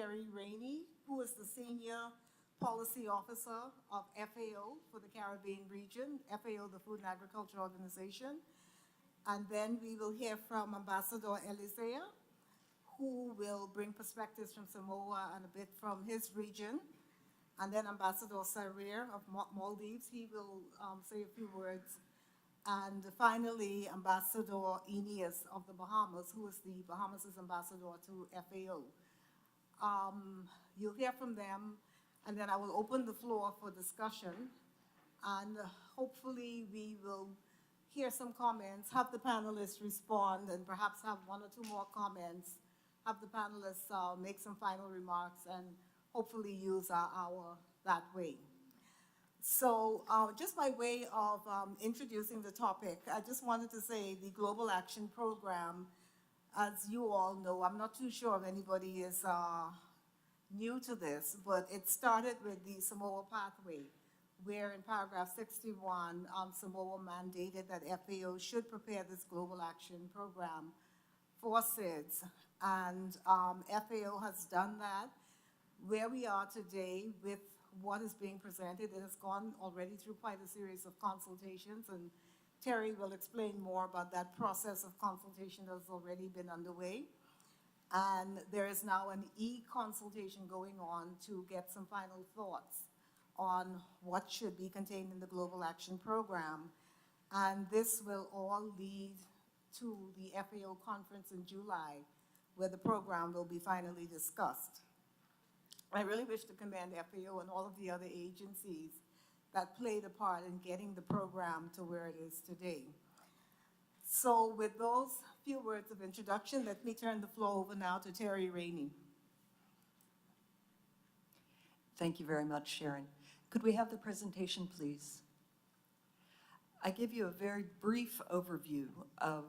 Terry Rainey, who is the Senior Policy Officer of FAO for the Caribbean region, FAO, the Food and Agriculture Organization. And then we will hear from Ambassador Elisea, who will bring perspectives from Samoa and a bit from his region. And then Ambassador Sarir of Maldives, he will say a few words. And finally, Ambassador Eneas of the Bahamas, who is the Bahamas' ambassador to FAO. You'll hear from them, and then I will open the floor for discussion. And hopefully we will hear some comments, have the panelists respond, and perhaps have one or two more comments, have the panelists make some final remarks, and hopefully use our hour that way. So just by way of introducing the topic, I just wanted to say the Global Action Program, as you all know, I'm not too sure if anybody is new to this, but it started with the Samoa Pathway, where in paragraph 61, Samoa mandated that FAO should prepare this Global Action Program for SIDS. And FAO has done that. Where we are today with what is being presented, it has gone already through quite a series of consultations, and Terry will explain more about that process of consultation that has already been underway. And there is now an e-consultation going on to get some final thoughts on what should be contained in the Global Action Program. And this will all lead to the FAO conference in July, where the program will be finally discussed. I really wish to commend FAO and all of the other agencies that played a part in getting the program to where it is today. So with those few words of introduction, let me turn the floor over now to Terry Rainey. Thank you very much, Sharon. Could we have the presentation, please? I give you a very brief overview of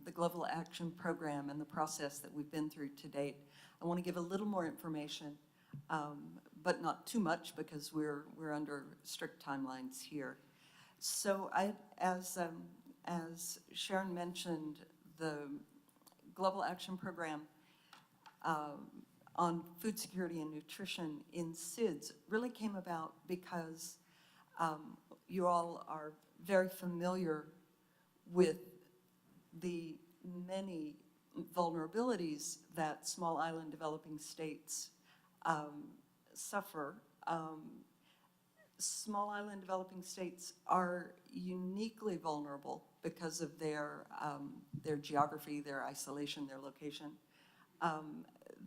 the Global Action Program and the process that we've been through to date. I want to give a little more information, but not too much because we're under strict timelines here. So as Sharon mentioned, the Global Action Program on food security and nutrition in SIDS really came about because you all are very familiar with the many vulnerabilities that small island developing states suffer. Small island developing states are uniquely vulnerable because of their geography, their isolation, their location.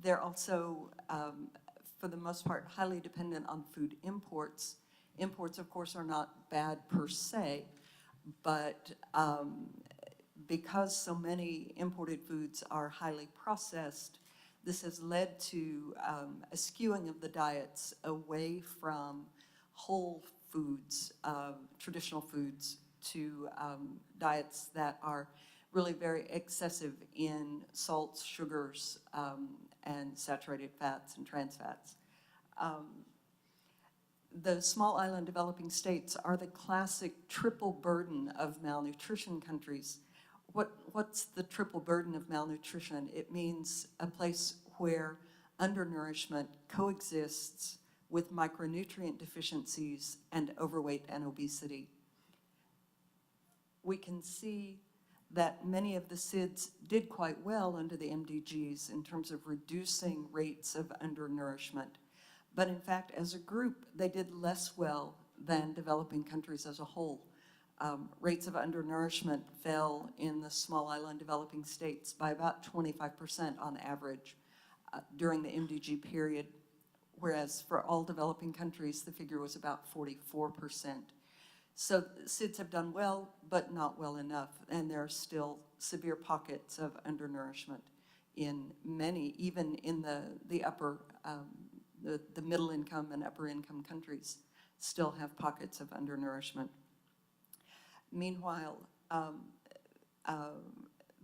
They're also, for the most part, highly dependent on food imports. Imports, of course, are not bad per se, but because so many imported foods are highly processed, this has led to a skewing of the diets away from whole foods, traditional foods, to diets that are really very excessive in salts, sugars, and saturated fats and trans fats. The small island developing states are the classic triple burden of malnutrition countries. What's the triple burden of malnutrition? It means a place where undernourishment coexists with micronutrient deficiencies and overweight and obesity. We can see that many of the SIDS did quite well under the MDGs in terms of reducing rates of undernourishment. But in fact, as a group, they did less well than developing countries as a whole. Rates of undernourishment fell in the small island developing states by about 25% on average during the MDG period, whereas for all developing countries, the figure was about 44%. So SIDS have done well, but not well enough, and there are still severe pockets of undernourishment in many, even in the upper, the middle income and upper income countries still have pockets of undernourishment. Meanwhile,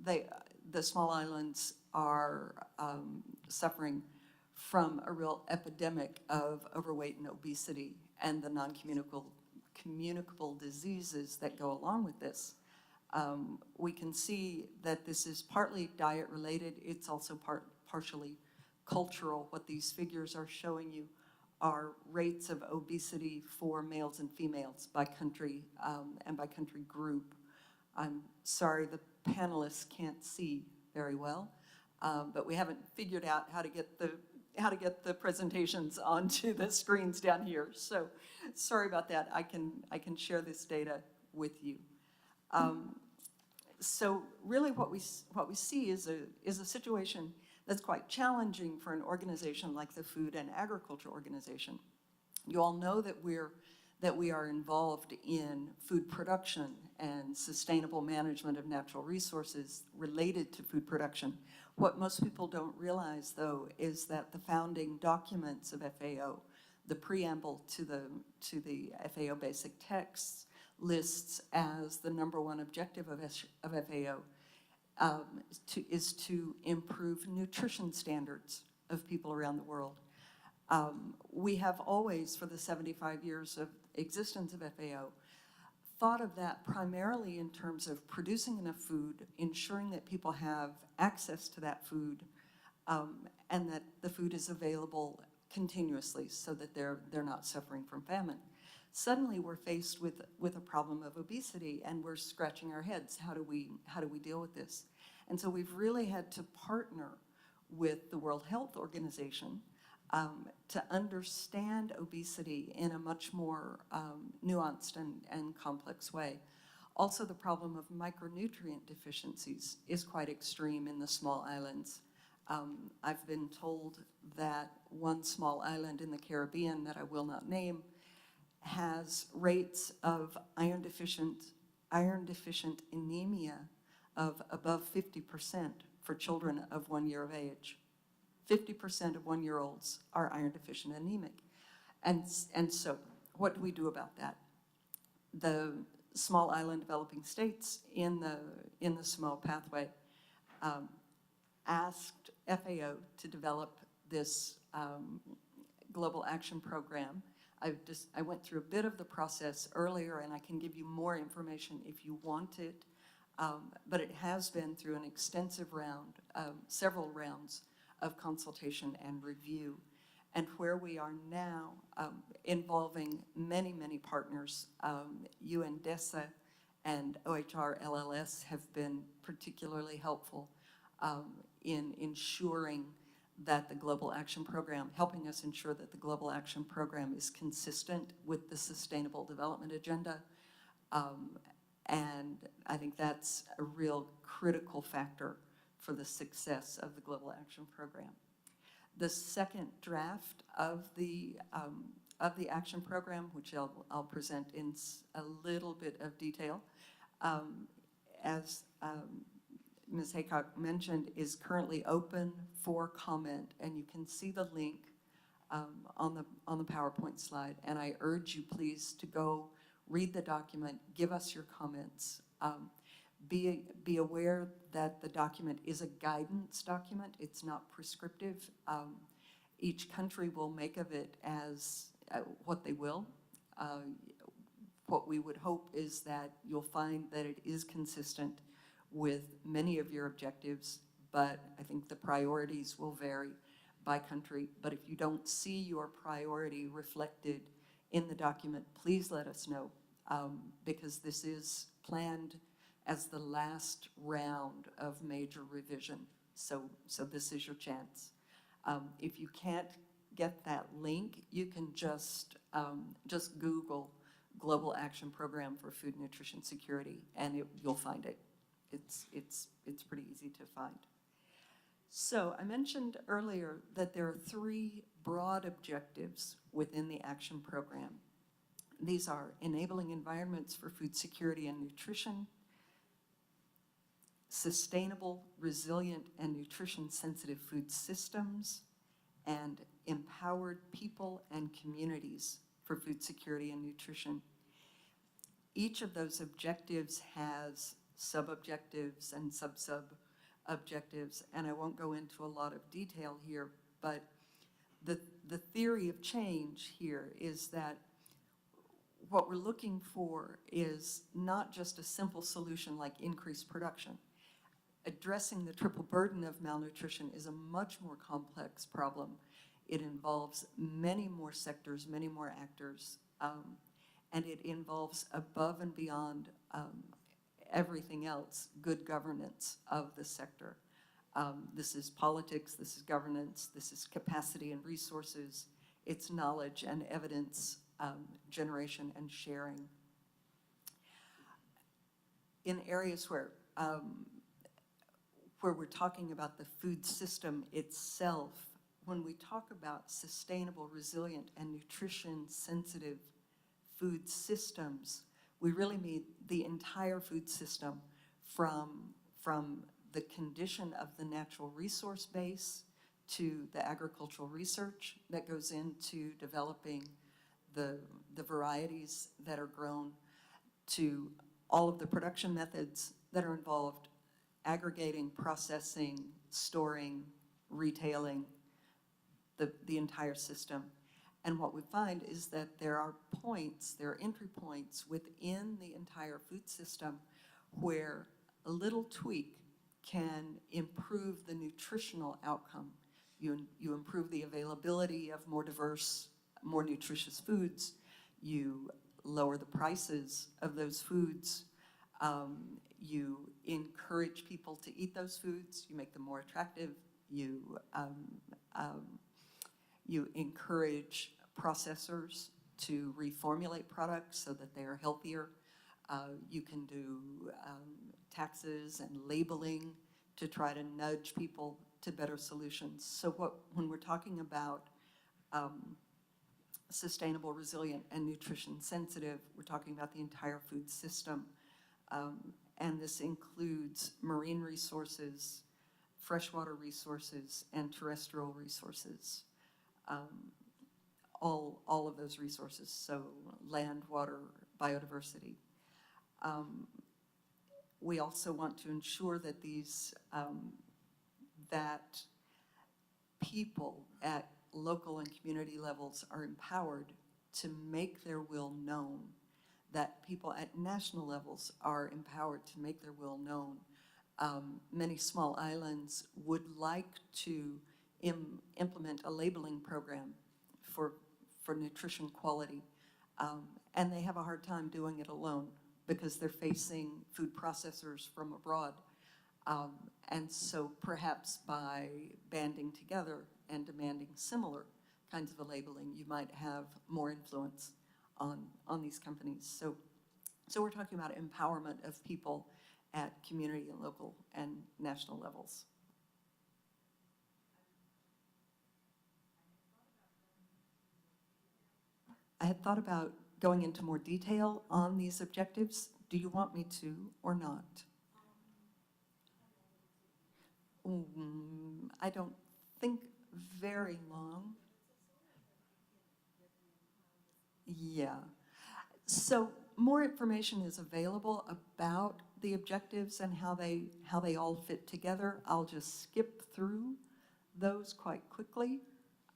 the small islands are suffering from a real epidemic of overweight and obesity and the non-communicable diseases that go along with this. We can see that this is partly diet related. It's also partially cultural, what these figures are showing you are rates of obesity for males and females by country and by country group. I'm sorry the panelists can't see very well, but we haven't figured out how to get the presentations onto the screens down here. So sorry about that. I can share this data with you. So really what we see is a situation that's quite challenging for an organization like the Food and Agriculture Organization. You all know that we are involved in food production and sustainable management of natural resources related to food production. What most people don't realize, though, is that the founding documents of FAO, the preamble to the FAO basic texts, lists as the #1 objective of FAO is to improve nutrition standards of people around the world. We have always, for the 75 years of existence of FAO, thought of that primarily in terms of producing enough food, ensuring that people have access to that food, and that the food is available continuously so that they're not suffering from famine. Suddenly we're faced with a problem of obesity, and we're scratching our heads. How do we deal with this? And so we've really had to partner with the World Health Organization to understand obesity in a much more nuanced and complex way. Also, the problem of micronutrient deficiencies is quite extreme in the small islands. I've been told that one small island in the Caribbean that I will not name has rates of iron deficient anemia of above 50% for children of 1 year of age. 50% of 1-year-olds are iron deficient anemic. And so what do we do about that? The small island developing states in the SAMOA pathway asked FAO to develop this global action program. I went through a bit of the process earlier, and I can give you more information if you want it, but it has been through an extensive round, several rounds of consultation and review. And where we are now, involving many, many partners, UNDESA and OHR LLS have been particularly helpful in ensuring that the Global Action Program, helping us ensure that the Global Action Program is consistent with the Sustainable Development Agenda. And I think that's a real critical factor for the success of the Global Action Program. The second draft of the action program, which I'll present in a little bit of detail, as Ms. Haycock mentioned, is currently open for comment, and you can see the link on the PowerPoint slide. And I urge you, please, to go read the document, give us your comments. Be aware that the document is a guidance document. It's not prescriptive. Each country will make of it as what they will. What we would hope is that you'll find that it is consistent with many of your objectives, but I think the priorities will vary by country. But if you don't see your priority reflected in the document, please let us know, because this is planned as the last round of major revision. So this is your chance. If you can't get that link, you can just Google Global Action Program for Food Nutrition Security, and you'll find it. It's pretty easy to find. So I mentioned earlier that there are 3 broad objectives within the action program. These are enabling environments for food security and nutrition, sustainable, resilient, and nutrition-sensitive food systems, and empowered people and communities for food security and nutrition. Each of those objectives has sub-objectives and sub-sub-objectives, and I won't go into a lot of detail here, but the theory of change here is that what we're looking for is not just a simple solution like increased production. addressing the triple burden of malnutrition is a much more complex problem. It involves many more sectors, many more actors, and it involves above and beyond everything else, good governance of the sector. This is politics, this is governance, this is capacity and resources, it's knowledge and evidence generation and sharing. In areas where we're talking about the food system itself, when we talk about sustainable, resilient, and nutrition-sensitive food systems, we really mean the entire food system from the condition of the natural resource base to the agricultural research that goes into developing the varieties that are grown, to all of the production methods that are involved, aggregating, processing, storing, retailing, the entire system. And what we find is that there are entry points within the entire food system where a little tweak can improve the nutritional outcome. You improve the availability of more diverse, more nutritious foods. You lower the prices of those foods. You encourage people to eat those foods. You make them more attractive. You encourage processors to reformulate products so that they are healthier. You can do taxes and labeling to try to nudge people to better solutions. So when we're talking about sustainable, resilient, and nutrition sensitive, we're talking about the entire food system. And this includes marine resources, freshwater resources, and terrestrial resources. All of those resources, so land, water, biodiversity. We also want to ensure that that people at local and community levels are empowered to make their will known, that people at national levels are empowered to make their will known. Many small islands would like to implement a labeling program for nutrition quality, and they have a hard time doing it alone because they're facing food processors from abroad. And so perhaps by banding together and demanding similar kinds of a labeling, you might have more influence on these companies. So we're talking about empowerment of people at community and local and national levels. I had thought about going into more detail on these objectives. Do you want me to or not? I don't think very long. Yeah. So more information is available about the objectives and how they all fit together. I'll just skip through those quite quickly.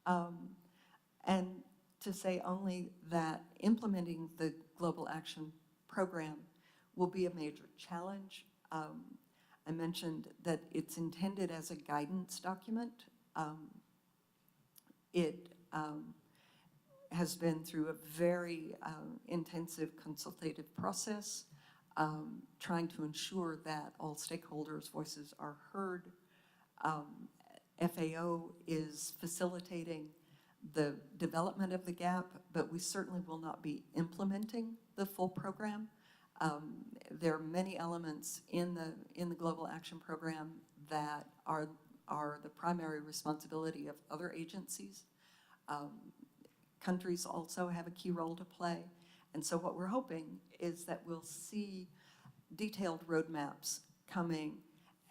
And to say only that implementing the Global Action Program will be a major challenge. I mentioned that it's intended as a guidance document. It has been through a very intensive consultative process, trying to ensure that all stakeholders' voices are heard. FAO is facilitating the development of the GAP, but we certainly will not be implementing the full program. There are many elements in the Global Action Program that are the primary responsibility of other agencies. Countries also have a key role to play. And so what we're hoping is that we'll see detailed roadmaps coming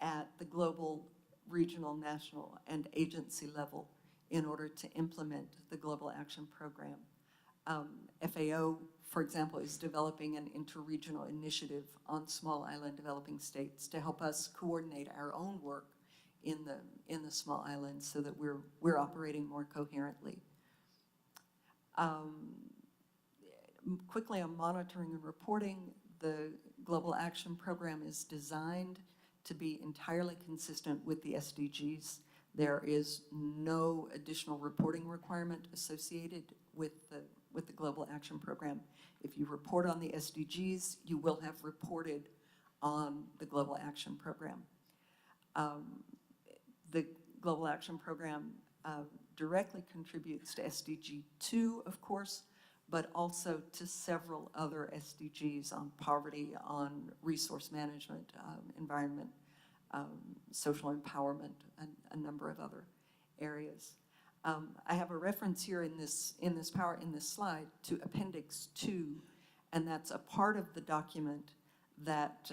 at the global, regional, national, and agency level in order to implement the Global Action Program. FAO, for example, is developing an interregional initiative on small island developing states to help us coordinate our own work in the small islands so that we're operating more coherently. Quickly on monitoring and reporting, the Global Action Program is designed to be entirely consistent with the SDGs. There is no additional reporting requirement associated with the Global Action Program. If you report on the SDGs, you will have reported on the Global Action Program. The Global Action Program directly contributes to SDG 2, of course, but also to several other SDGs on poverty, on resource management, environment, social empowerment, and a number of other areas. I have a reference here in this slide to Appendix 2, and that's a part of the document that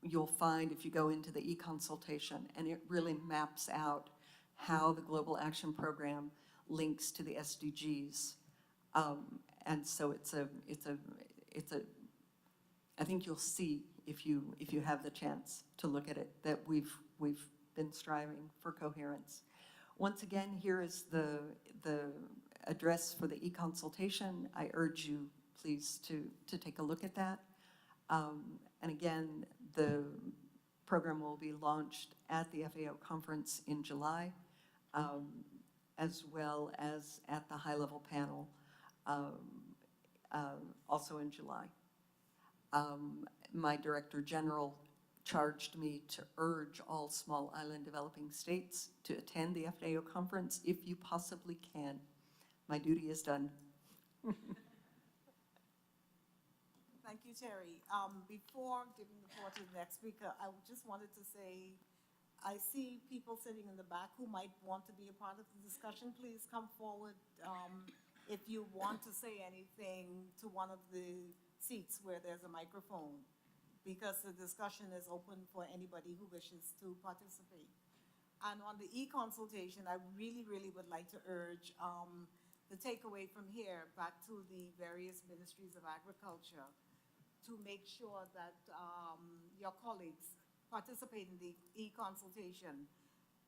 you'll find if you go into the e-consultation, and it really maps out how the Global Action Program links to the SDGs. And so I think you'll see if you have the chance to look at it that we've been striving for coherence. Once again, here is the address for the e-consultation. I urge you, please, to take a look at that. And again, the program will be launched at the FAO conference in July, as well as at the high-level panel, also in July. My Director General charged me to urge all small island developing states to attend the FAO conference if you possibly can. My duty is done. Thank you, Terry. Before giving the floor to the next speaker, I just wanted to say, I see people sitting in the back who might want to be a part of the discussion. Please come forward if you want to say anything to one of the seats where there's a microphone, because the discussion is open for anybody who wishes to participate. And on the e-consultation, I really, really would like to urge the takeaway from here back to the various ministries of agriculture to make sure that your colleagues participate in the e-consultation.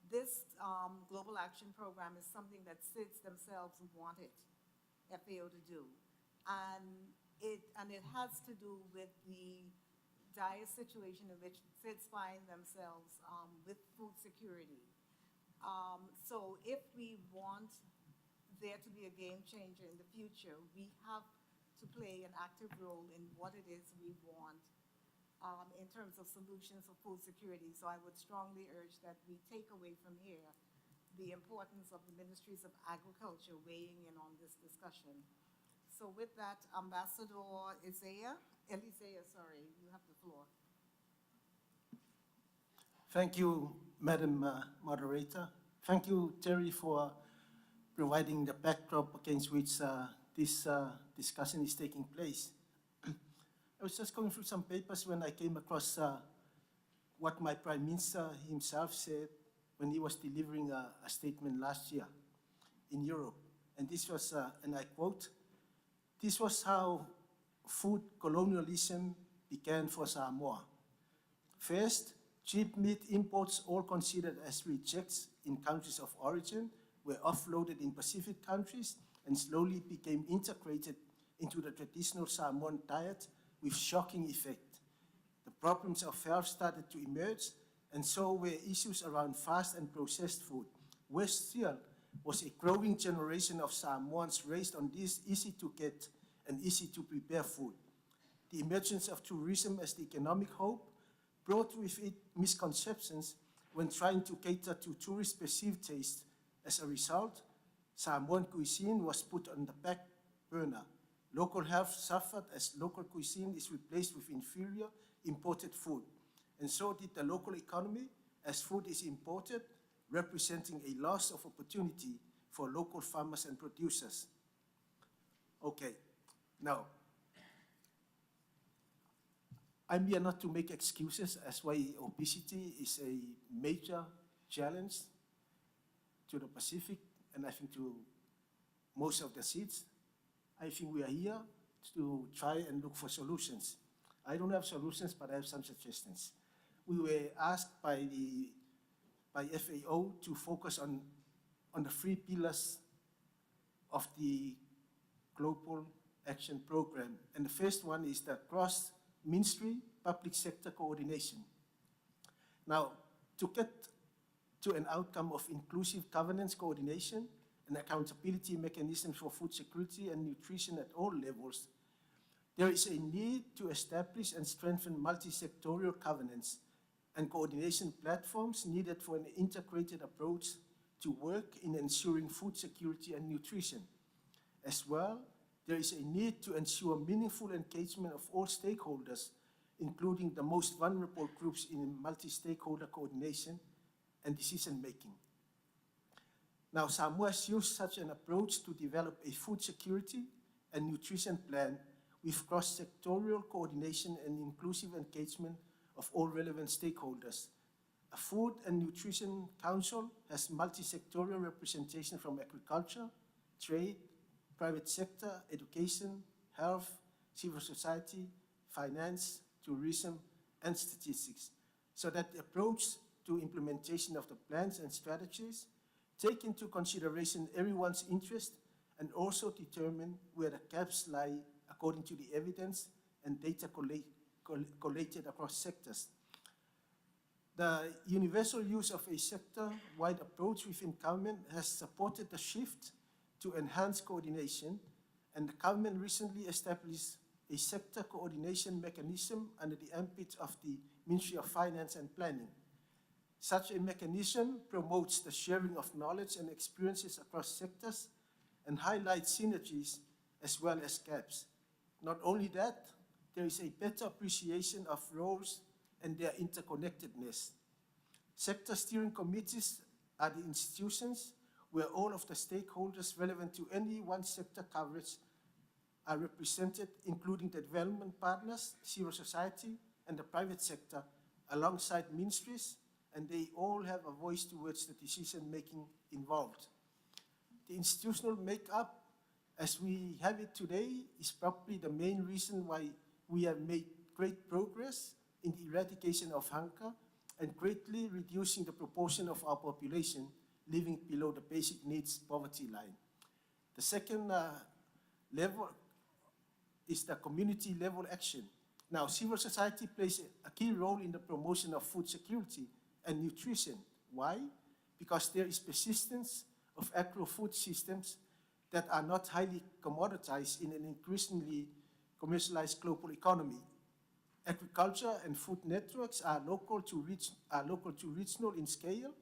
This Global Action Program is something that SIDS themselves wanted FAO to do. And it has to do with the dire situation in which SIDS find themselves with food security. So if we want there to be a game changer in the future, we have to play an active role in what it is we want in terms of solutions for food security. So I would strongly urge that we take away from here the importance of the ministries of agriculture weighing in on this discussion. So with that, Ambassador Elisea, you have the floor. Thank you, Madam Moderator. Thank you, Terry, for providing the backdrop against which this discussion is taking place. I was just going through some papers when I came across what my Prime Minister himself said when he was delivering a statement last year in Europe. And this was, and I quote, "This was how food colonialism began for Samoa. First, cheap meat imports, all considered as rejects in countries of origin, were offloaded in Pacific countries and slowly became integrated into the traditional Samoan diet with shocking effect. The problems of health started to emerge, and so were issues around fast and processed food. Worse still was a growing generation of Samoans raised on this easy-to-get and easy-to-prepare food. The emergence of tourism as the economic hope brought with it misconceptions when trying to cater to tourists' perceived taste. As a result, Samoan cuisine was put on the back burner. Local health suffered as local cuisine is replaced with inferior imported food. And so did the local economy, as food is imported, representing a loss of opportunity for local farmers and producers." Okay, now, I'm here not to make excuses as why obesity is a major challenge to the Pacific, and I think to most of the seats. I think we are here to try and look for solutions. I don't have solutions, but I have some suggestions. We were asked by FAO to focus on the 3 pillars of the Global Action Program. And the first one is the ministry, public sector coordination. Now, to get to an outcome of inclusive governance coordination and accountability mechanisms for food security and nutrition at all levels, there is a need to establish and strengthen multi-sectorial governance and coordination platforms needed for an integrated approach to work in ensuring food security and nutrition. As well, there is a need to ensure meaningful engagement of all stakeholders, including the most vulnerable groups in multi-stakeholder coordination and decision-making. Now, SAMOA has used such an approach to develop a food security and nutrition plan with cross-sectorial coordination and inclusive engagement of all relevant stakeholders. A Food and Nutrition Council has multi-sectorial representation from agriculture, trade, private sector, education, health, civil society, finance, tourism, and statistics, so that the approach to implementation of the plans and strategies take into consideration everyone's interest and also determine where the gaps lie according to the evidence and data collated across sectors. The universal use of a sector-wide approach within government has supported the shift to enhance coordination, and the government recently established a sector coordination mechanism under the ambit of the Ministry of Finance and Planning. Such a mechanism promotes the sharing of knowledge and experiences across sectors and highlights synergies as well as gaps. Not only that, there is a better appreciation of roles and their interconnectedness. Sector steering committees are the institutions where all of the stakeholders relevant to any one sector coverage are represented, including the development partners, civil society, and the private sector, alongside ministries, and they all have a voice towards the decision-making involved. The institutional makeup, as we have it today, is probably the main reason why we have made great progress in the eradication of hunger and greatly reducing the proportion of our population living below the basic needs poverty line. The second level is the community level action. Now, civil society plays a key role in the promotion of food security and nutrition. Why? Because there is persistence of agro-food systems that are not highly commoditized in an increasingly commercialized global economy. Agriculture and food networks are local to regional in scale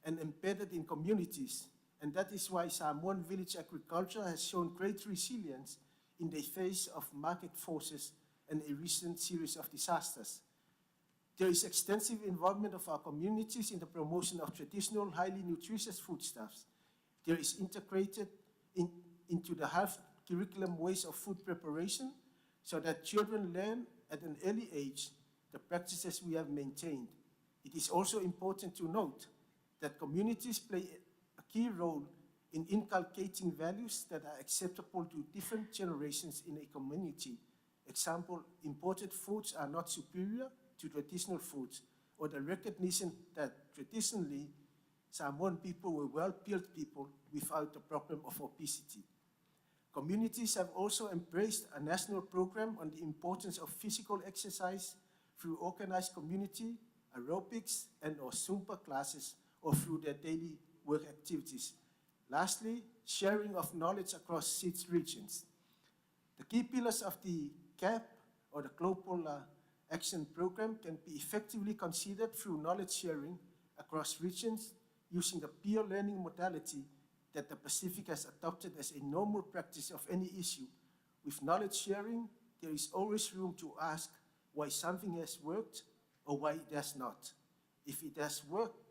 and embedded in communities. And that is why Samoan village agriculture has shown great resilience in the face of market forces and a recent series of disasters. There is extensive involvement of our communities in the promotion of traditional, highly nutritious foodstuffs. There is integrated into the health curriculum ways of food preparation so that children learn at an early age the practices we have maintained. It is also important to note that communities play a key role in inculcating values that are acceptable to different generations in a community. Example, imported foods are not superior to traditional foods, or the recognition that traditionally Samoan people were well-built people without the problem of obesity. Communities have also embraced a national program on the importance of physical exercise through organized community, aerobics, and/or Zumba classes, or through their daily work activities. Lastly, sharing of knowledge across 6 regions. The key pillars of the GAP, or the Global Action Program, can be effectively considered through knowledge sharing across regions using the peer learning modality that the Pacific has adopted as a normal practice of any issue. With knowledge sharing, there is always room to ask why something has worked or why it does not. If it has worked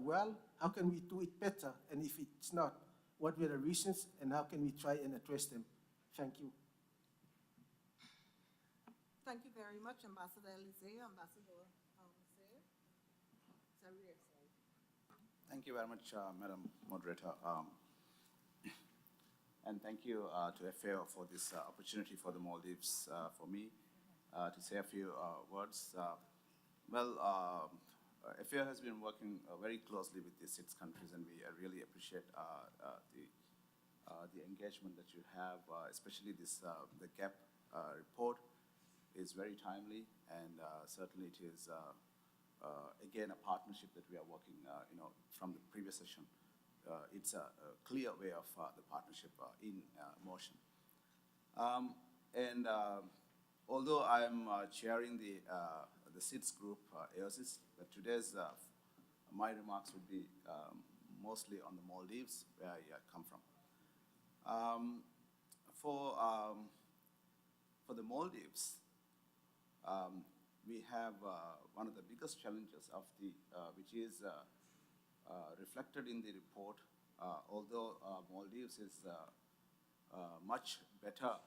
well, how can we do it better? And if it's not, what were the reasons and how can we try and address them? Thank you. Thank you very much, Ambassador Elise. Ambassador Zaire. Thank you very much, Madam Moderator. And thank you to FAO for this opportunity for the Maldives, for me, to say a few words. FAO has been working very closely with these 6 countries, and we really appreciate the engagement that you have, especially this the GAP report. is very timely, and certainly it is, again, a partnership that we are working, from the previous session. It's a clear way of the partnership in motion. Although I am chairing the SIDS group, AOSIS, but today's my remarks would be mostly on the Maldives, where I come from. For the Maldives, we have one of the biggest challenges of the, which is reflected in the report, although Maldives is much better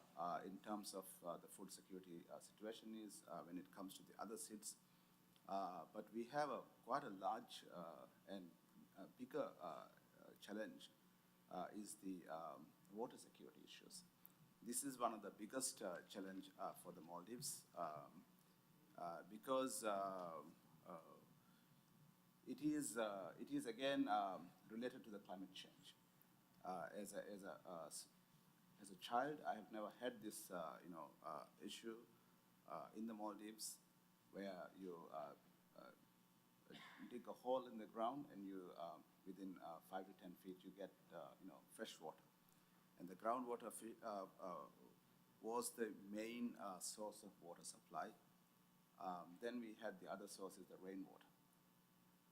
in terms of the food security situation is when it comes to the other SIDS. But we have quite a large and bigger challenge is the water security issues. This is one of the biggest challenge for the Maldives because it is again related to the climate change. As a child, I have never had this issue in the Maldives, where you dig a hole in the ground and you within 5 to 10 feet you get fresh water, and the groundwater was the main source of water supply. Then we had the other sources, the rainwater.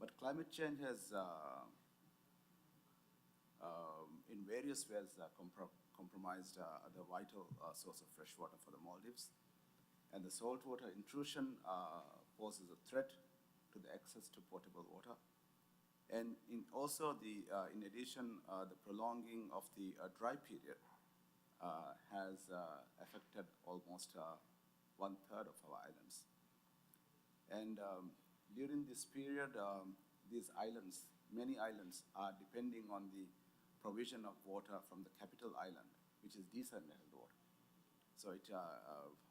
But climate change has, in various ways, compromised the vital source of fresh water for the Maldives. And the saltwater intrusion poses a threat to the access to potable water. And also, in addition, the prolonging of the dry period has affected almost 1/3 of our islands. And during this period, these islands, many islands, are depending on the provision of water from the capital island, which is desalinated water. So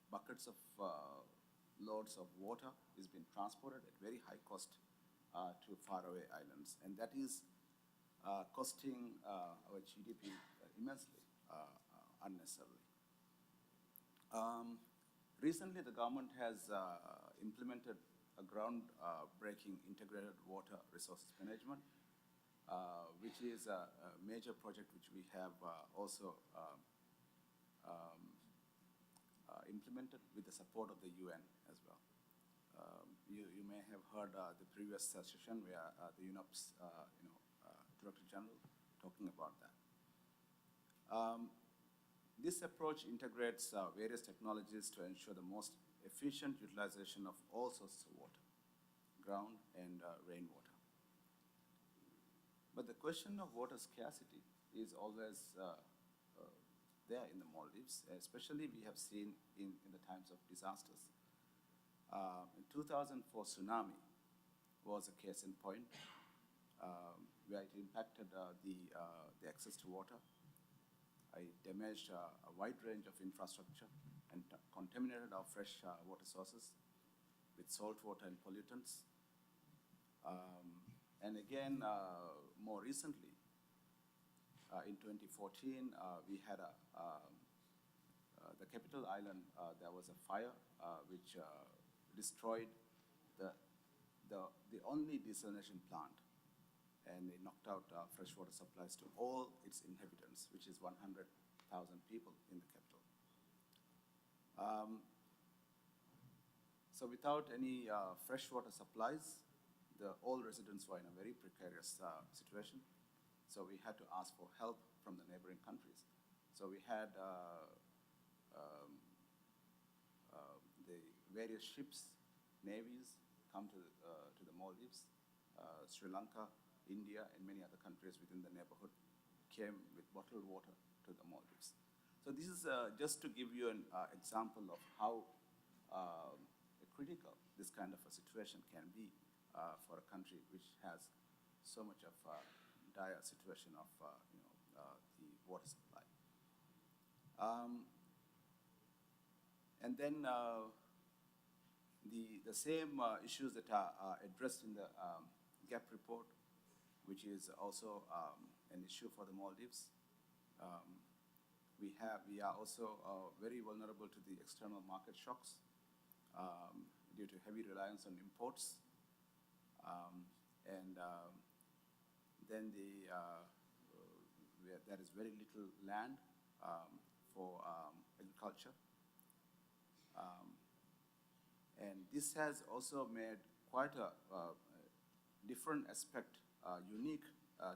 buckets of loads of water is being transported at very high cost to faraway islands, and that is costing our GDP immensely, unnecessarily. Recently, the government has implemented a groundbreaking integrated water resources management, which is a major project which we have also implemented with the support of the UN as well. You may have heard the previous session where the UNOPS Director General talking about that. This approach integrates various technologies to ensure the most efficient utilization of all sources of water, ground and rainwater. But the question of water scarcity is always there in the Maldives, especially we have seen in the times of disasters. In 2004 tsunami was a case in point where it impacted the access to water. It damaged a wide range of infrastructure and contaminated our fresh water sources with salt water and pollutants. And again, more recently, in 2014, we had the capital island, there was a fire which destroyed the only desalination plant, and it knocked out freshwater supplies to all its inhabitants, which is 100,000 people in the capital. So without any freshwater supplies, all residents were in a very precarious situation. So we had to ask for help from the neighboring countries. So we had the various ships, navies, come to the Maldives, Sri Lanka, India, and many other countries within the neighborhood came with bottled water to the Maldives. So this is just to give you an example of how critical this kind of a situation can be for a country which has so much of a dire situation of the water supply. And then the same issues that are addressed in the GAP report, which is also an issue for the Maldives. We are also very vulnerable to the external market shocks, due to heavy reliance on imports. And then there is very little land for agriculture. And this has also made quite a different aspect, unique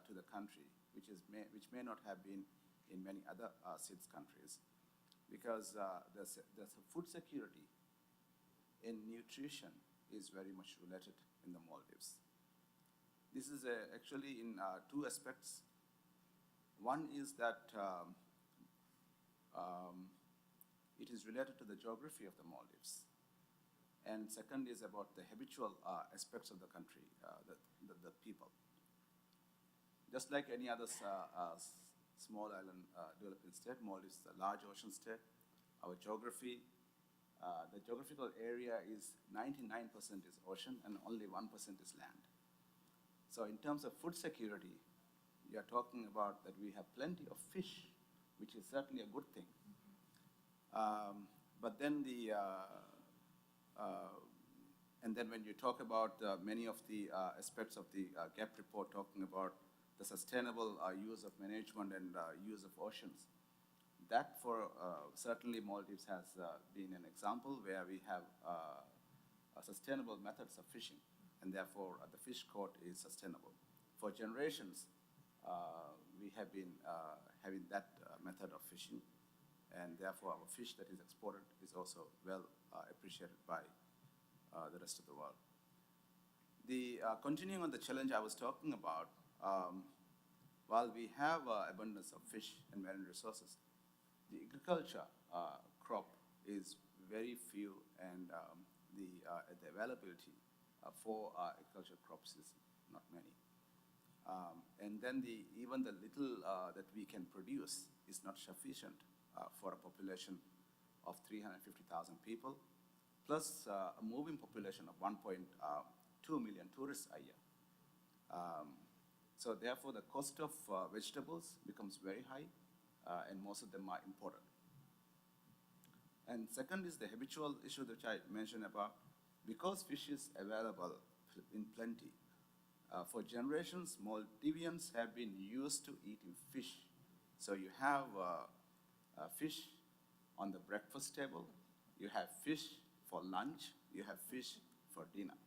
to the country, which may not have been in many other SIDS countries, because the food security in nutrition is very much related in the Maldives. This is actually in two aspects. One is that it is related to the geography of the Maldives. And second is about the habitual aspects of the country, the people. Just like any other small island developing state, Maldives is a large ocean state. Our geography, the geographical area is 99% is ocean and only 1% is land. So in terms of food security, we are talking about that we have plenty of fish, which is certainly a good thing. But then and then when you talk about many of the aspects of the GAP report talking about the sustainable use of management and use of oceans, that for certainly Maldives has been an example where we have sustainable methods of fishing, and therefore the fish court is sustainable. For generations, we have been having that method of fishing, and therefore our fish that is exported is also well appreciated by the rest of the world. Continuing on the challenge I was talking about, while we have abundance of fish and marine resources, the agriculture crop is very few, and the availability for agricultural crops is not many. And then even the little that we can produce is not sufficient for a population of 350,000 people, plus a moving population of 1.2 million tourists a year. So therefore, the cost of vegetables becomes very high, and most of them are imported. And second is the habitual issue that I mentioned about, because fish is available in plenty, for generations, Maldivians have been used to eating fish. So you have fish on the breakfast table, you have fish for lunch, you have fish for dinner.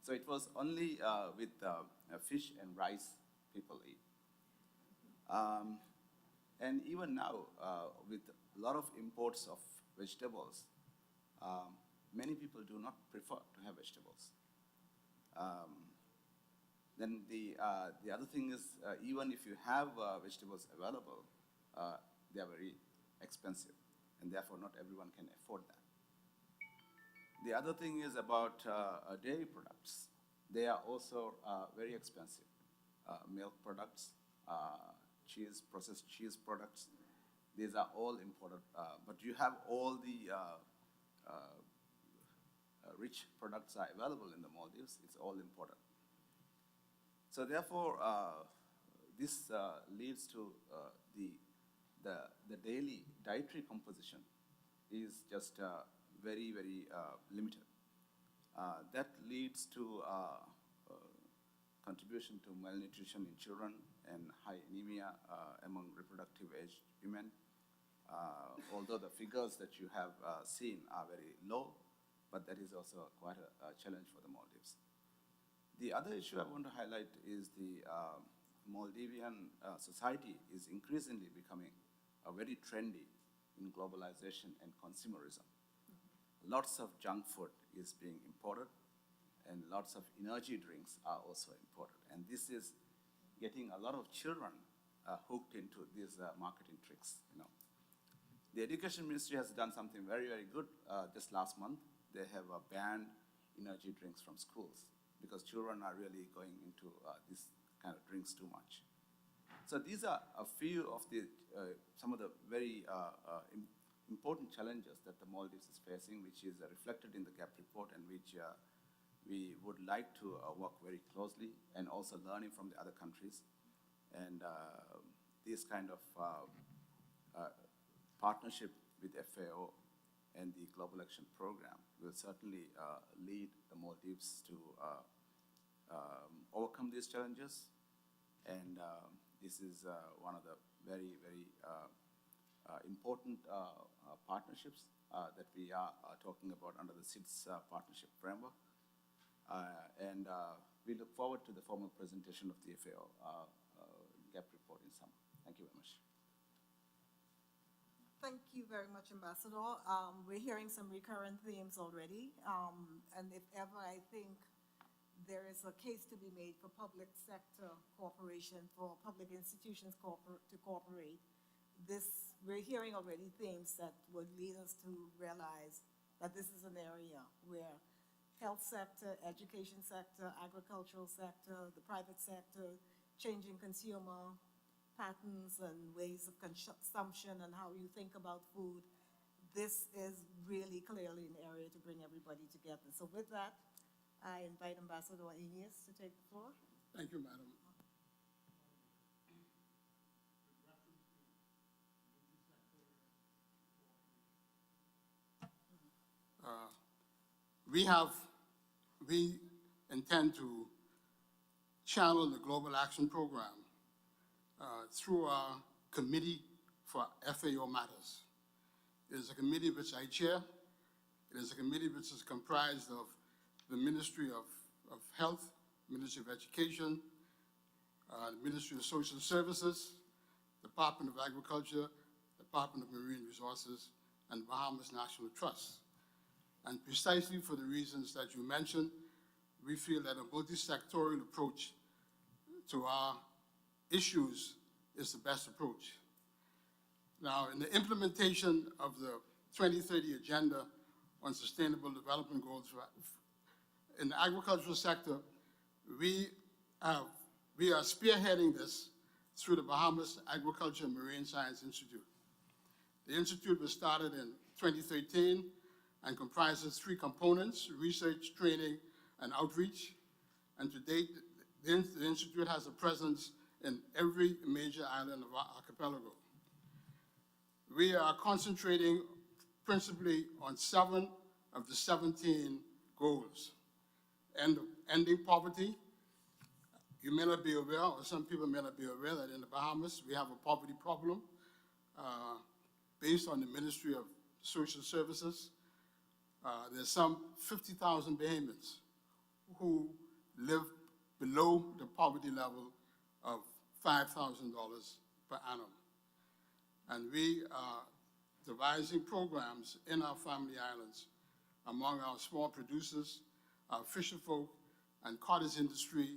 So it was only with fish and rice people eat. And even now, with a lot of imports of vegetables, many people do not prefer to have vegetables. Then the other thing is, even if you have vegetables available, they are very expensive, and therefore not everyone can afford that. The other thing is about dairy products. They are also very expensive. Milk products, cheese, processed cheese products, these are all imported. But you have all the rich products are available in the Maldives. It's all imported. So therefore, this leads to the daily dietary composition is just very, very limited. That leads to contribution to malnutrition in children and high anemia among reproductive aged women. Although the figures that you have seen are very low, but that is also quite a challenge for the Maldives. The other issue I want to highlight is the Maldivian society is increasingly becoming very trendy in globalization and consumerism. Lots of junk food is being imported, and lots of energy drinks are also imported. And this is getting a lot of children hooked into these marketing tricks. The Education Ministry has done something very, very good just last month. They have banned energy drinks from schools because children are really going into this kind of drinks too much. So these are a few of the some of the very important challenges that the Maldives is facing, which is reflected in the GAP report, and which we would like to work very closely and also learning from the other countries. And this kind of partnership with FAO and the Global Action Program will certainly lead the Maldives to overcome these challenges. And this is one of the very, very important partnerships that we are talking about under the SIDS partnership framework. And we look forward to the formal presentation of the FAO gap report in summer. Thank you very much. Thank you very much, Ambassador. We're hearing some recurrent themes already. And if ever, I think there is a case to be made for public sector cooperation, for public institutions to cooperate. We're hearing already themes that would lead us to realize that this is an area where health sector, education sector, agricultural sector, the private sector, changing consumer patterns and ways of consumption and how you think about food. This is really clearly an area to bring everybody together. So with that, I invite Ambassador Aeneas to take the floor. Thank you, Madam. We intend to channel the Global Action Program through our Committee for FAO Matters. It is a committee which I chair. It is a committee which is comprised of the Ministry of Health, Ministry of Education, the Ministry of Social Services, Department of Agriculture, Department of Marine Resources, and Bahamas National Trust. And precisely for the reasons that you mentioned, we feel that a multi-sectorial approach to our issues is the best approach. Now, in the implementation of the 2030 Agenda on Sustainable Development Goals in the agricultural sector, we are spearheading this through the Bahamas Agriculture and Marine Science Institute. The institute was started in 2013 and comprises 3 components: research, training, and outreach. And to date, the institute has a presence in every major island of our archipelago. We are concentrating principally on 7 of the 17 goals. Ending poverty. You may not be aware, or some people may not be aware, that in the Bahamas we have a poverty problem based on the Ministry of Social Services. There's some 50,000 Bahamians who live below the poverty level of $5,000 per annum. And we are devising programs in our family islands among our small producers, our fisherfolk, and cottage industry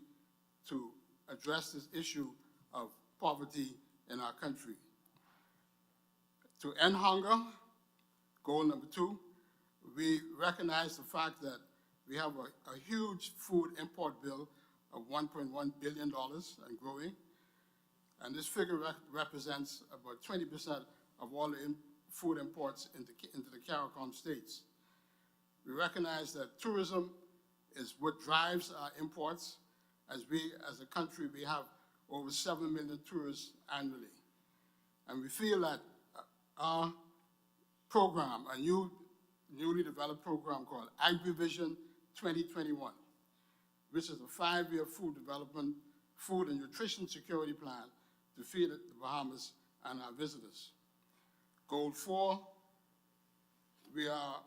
to address this issue of poverty in our country. To end hunger, goal number 2, we recognize the fact that we have a huge food import bill of $1.1 billion and growing. And this figure represents about 20% of all the food imports into the CARICOM states. We recognize that tourism is what drives our imports. As a country, we have over 7 million tourists annually. And we feel that our program, a newly developed program called AgriVision 2021, which is a 5-year food and nutrition security plan to feed the Bahamas and our visitors. Goal 4, we are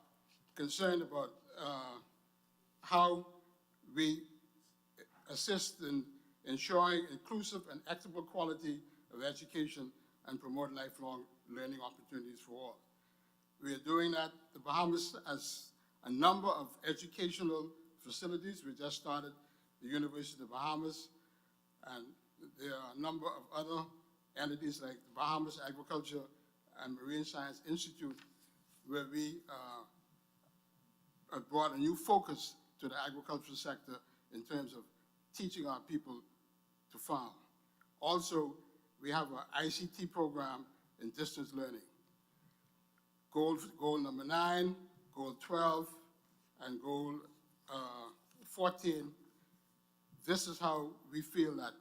concerned about how we assist in ensuring inclusive and equitable quality of education and promote lifelong learning opportunities for all. We are doing that. The Bahamas has a number of educational facilities. We just started the University of the Bahamas, and there are a number of other entities like the Bahamas Agriculture and Marine Science Institute, where we have brought a new focus to the agricultural sector in terms of teaching our people to farm. Also, we have an ICT program in distance learning. Goal number 9, goal 12, and goal 14. This is how we feel that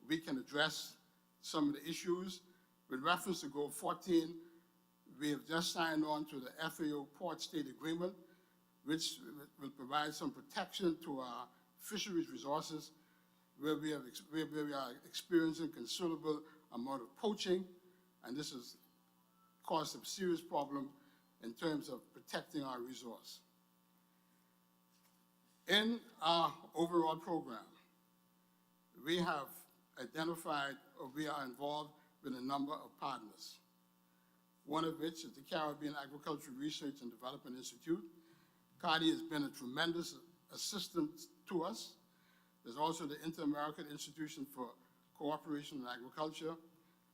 we can address some of the issues. With reference to goal 14, We have just signed on to the FAO Port State Agreement, which will provide some protection to our fisheries resources, where we are experiencing considerable amount of poaching, and this has caused a serious problem in terms of protecting our resource. In our overall program, we have identified, or we are involved with a number of partners, one of which is the Caribbean Agricultural Research and Development Institute. CARDI has been a tremendous assistance to us. There's also the Inter-American Institution for Cooperation in Agriculture,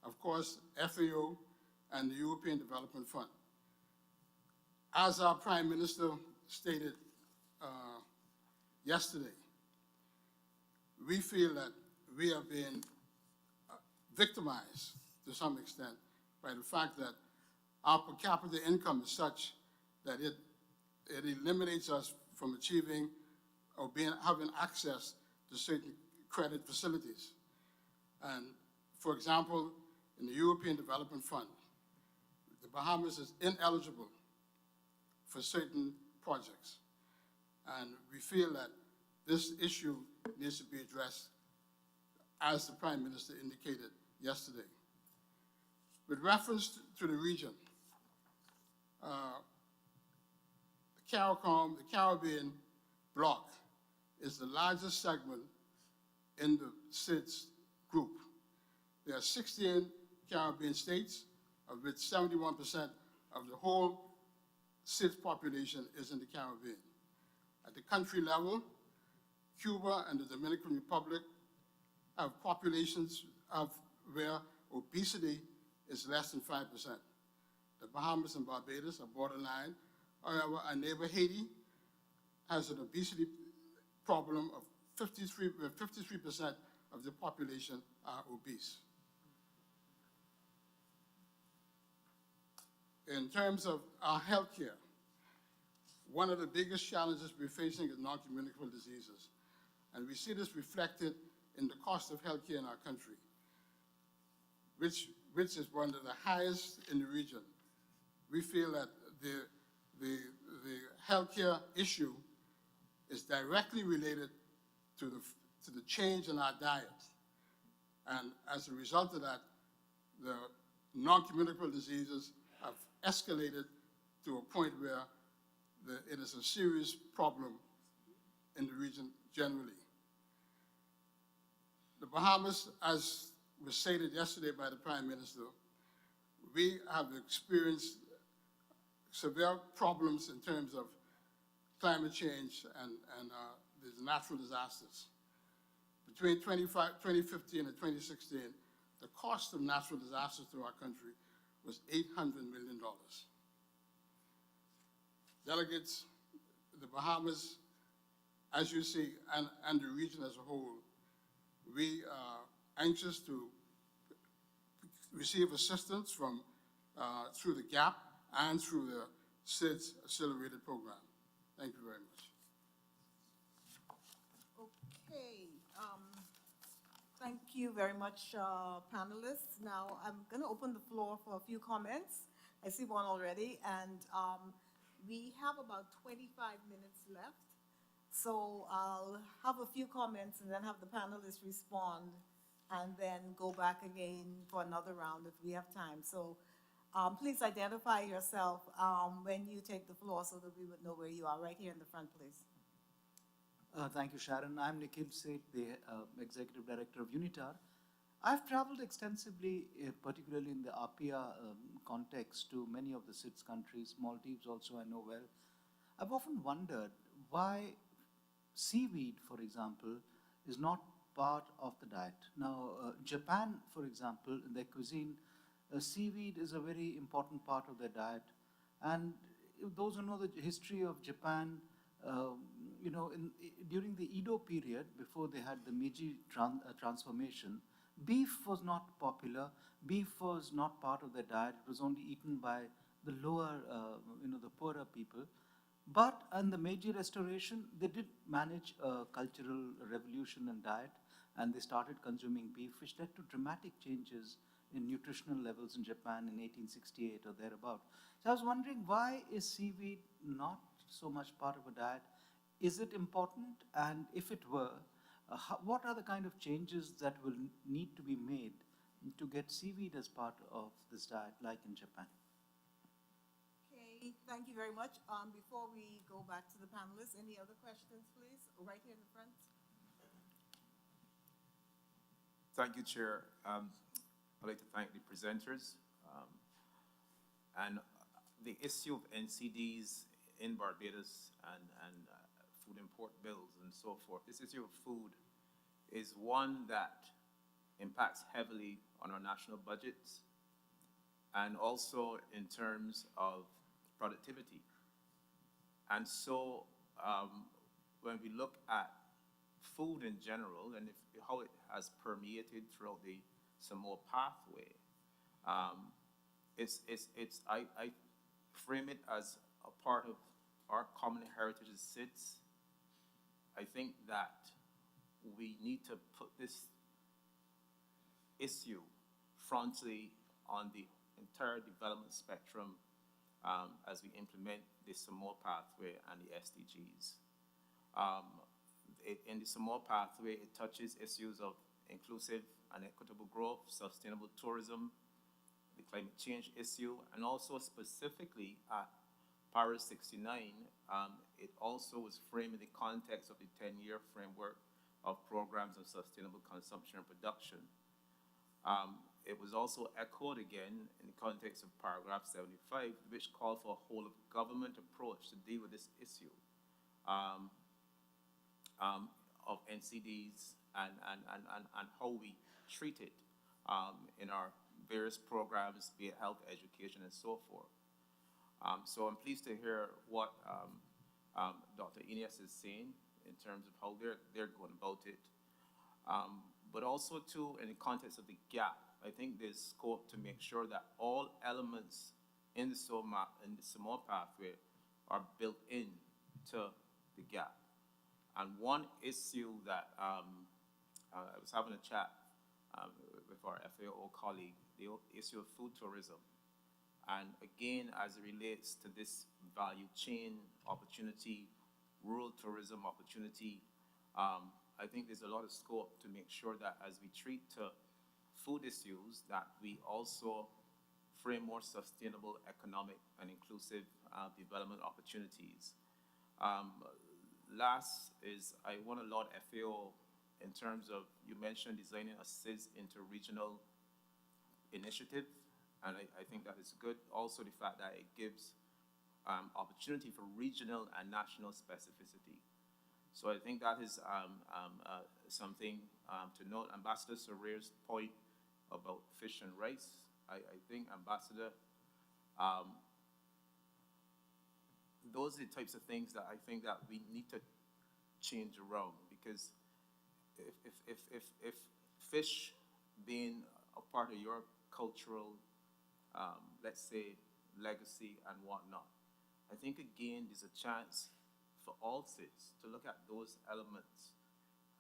of course, FAO, and the European Development Fund. As our Prime Minister stated yesterday, we feel that we are being victimized to some extent by the fact that our per capita income is such that it eliminates us from achieving or having access to certain credit facilities. And for example, in the European Development Fund, the Bahamas is ineligible for certain projects. And we feel that this issue needs to be addressed, as the Prime Minister indicated yesterday. With reference to the region, the Caribbean bloc is the largest segment in the SIDS group. There are 16 Caribbean states, of which 71% of the whole SIDS population is in the Caribbean. At the country level, Cuba and the Dominican Republic have populations where obesity is less than 5%. The Bahamas and Barbados are borderline. However, our neighbor Haiti has an obesity problem of 53% of the population are obese. In terms of our healthcare, one of the biggest challenges we're facing is non-communicable diseases. And we see this reflected in the cost of healthcare in our country, which is one of the highest in the region. We feel that the healthcare issue is directly related to the change in our diet. And as a result of that, the non-communicable diseases have escalated to a point where it is a serious problem in the region generally. The Bahamas, as was stated yesterday by the Prime Minister, we have experienced severe problems in terms of climate change and the natural disasters. Between 2015 and 2016, the cost of natural disasters to our country was $800 million. Delegates, the Bahamas, as you see, and the region as a whole, we are anxious to receive assistance from through the GAP and through the SIDS Accelerated Program. Thank you very much. Okay, thank you very much, panelists. Now, I'm going to open the floor for a few comments. I see one already, and we have about 25 minutes left. So I'll have a few comments and then have the panelists respond, and then go back again for another round if we have time. So please identify yourself when you take the floor so that we would know where you are. Right here in the front, please. Thank you, Sharon. I'm Nikhil Seth, the Executive Director of UNITAR. I've traveled extensively, particularly in the APIA context, to many of the SIDS countries. Maldives also I know well. I've often wondered why seaweed, for example, is not part of the diet. Now, Japan, for example, in their cuisine, seaweed is a very important part of their diet. And those who know the history of Japan, during the Edo period, before they had the Meiji transformation, beef was not popular. Beef was not part of their diet. It was only eaten by the lower, the poorer people. But in the Meiji Restoration, they did manage a cultural revolution in diet, and they started consuming beef, which led to dramatic changes in nutritional levels in Japan in 1868 or thereabout. So I was wondering, why is seaweed not so much part of a diet? Is it important? And if it were, what are the kind of changes that will need to be made to get seaweed as part of this diet, like in Japan? Okay, thank you very much. Before we go back to the panelists, any other questions, please? Right here in the front. Thank you, Chair. I'd like to thank the presenters. And the issue of NCDs in Barbados and food import bills and so forth, this issue of food is one that impacts heavily on our national budgets and also in terms of productivity. And so when we look at food in general and how it has permeated throughout the SAMOA pathway, I frame it as a part of our common heritage as SIDS. I think that we need to put this issue frontally on the entire development spectrum as we implement the SAMOA pathway and the SDGs. In the SAMOA pathway, it touches issues of inclusive and equitable growth, sustainable tourism, the climate change issue, and also specifically at Paris 69, it also was framed in the context of the 10-year framework of programs of sustainable consumption and production. It was also echoed again in the context of paragraph 75, which called for a whole of government approach to deal with this issue of NCDs and how we treat it in our various programs, be it health, education, and so forth. So I'm pleased to hear what Dr. Ines is saying in terms of how they're going about it. But also, too, in the context of the gap, I think there's scope to make sure that all elements in the SAMOA pathway are built into the gap. And one issue that I was having a chat with our FAO colleague, the issue of food tourism. And again, as it relates to this value chain opportunity, rural tourism opportunity, I think there's a lot of scope to make sure that as we treat food issues, that we also frame more sustainable economic and inclusive development opportunities. Last is I want to laud FAO in terms of, you mentioned designing a SIDS inter-regional initiative, and I think that is good. Also the fact that it gives opportunity for regional and national specificity. So I think that is something to note. Ambassador Sorrier's point about fish and rice, I think, Ambassador, those are the types of things that I think that we need to change around, because if fish being a part of your cultural, let's say, legacy and whatnot, I think again there's a chance for all SIDS to look at those elements.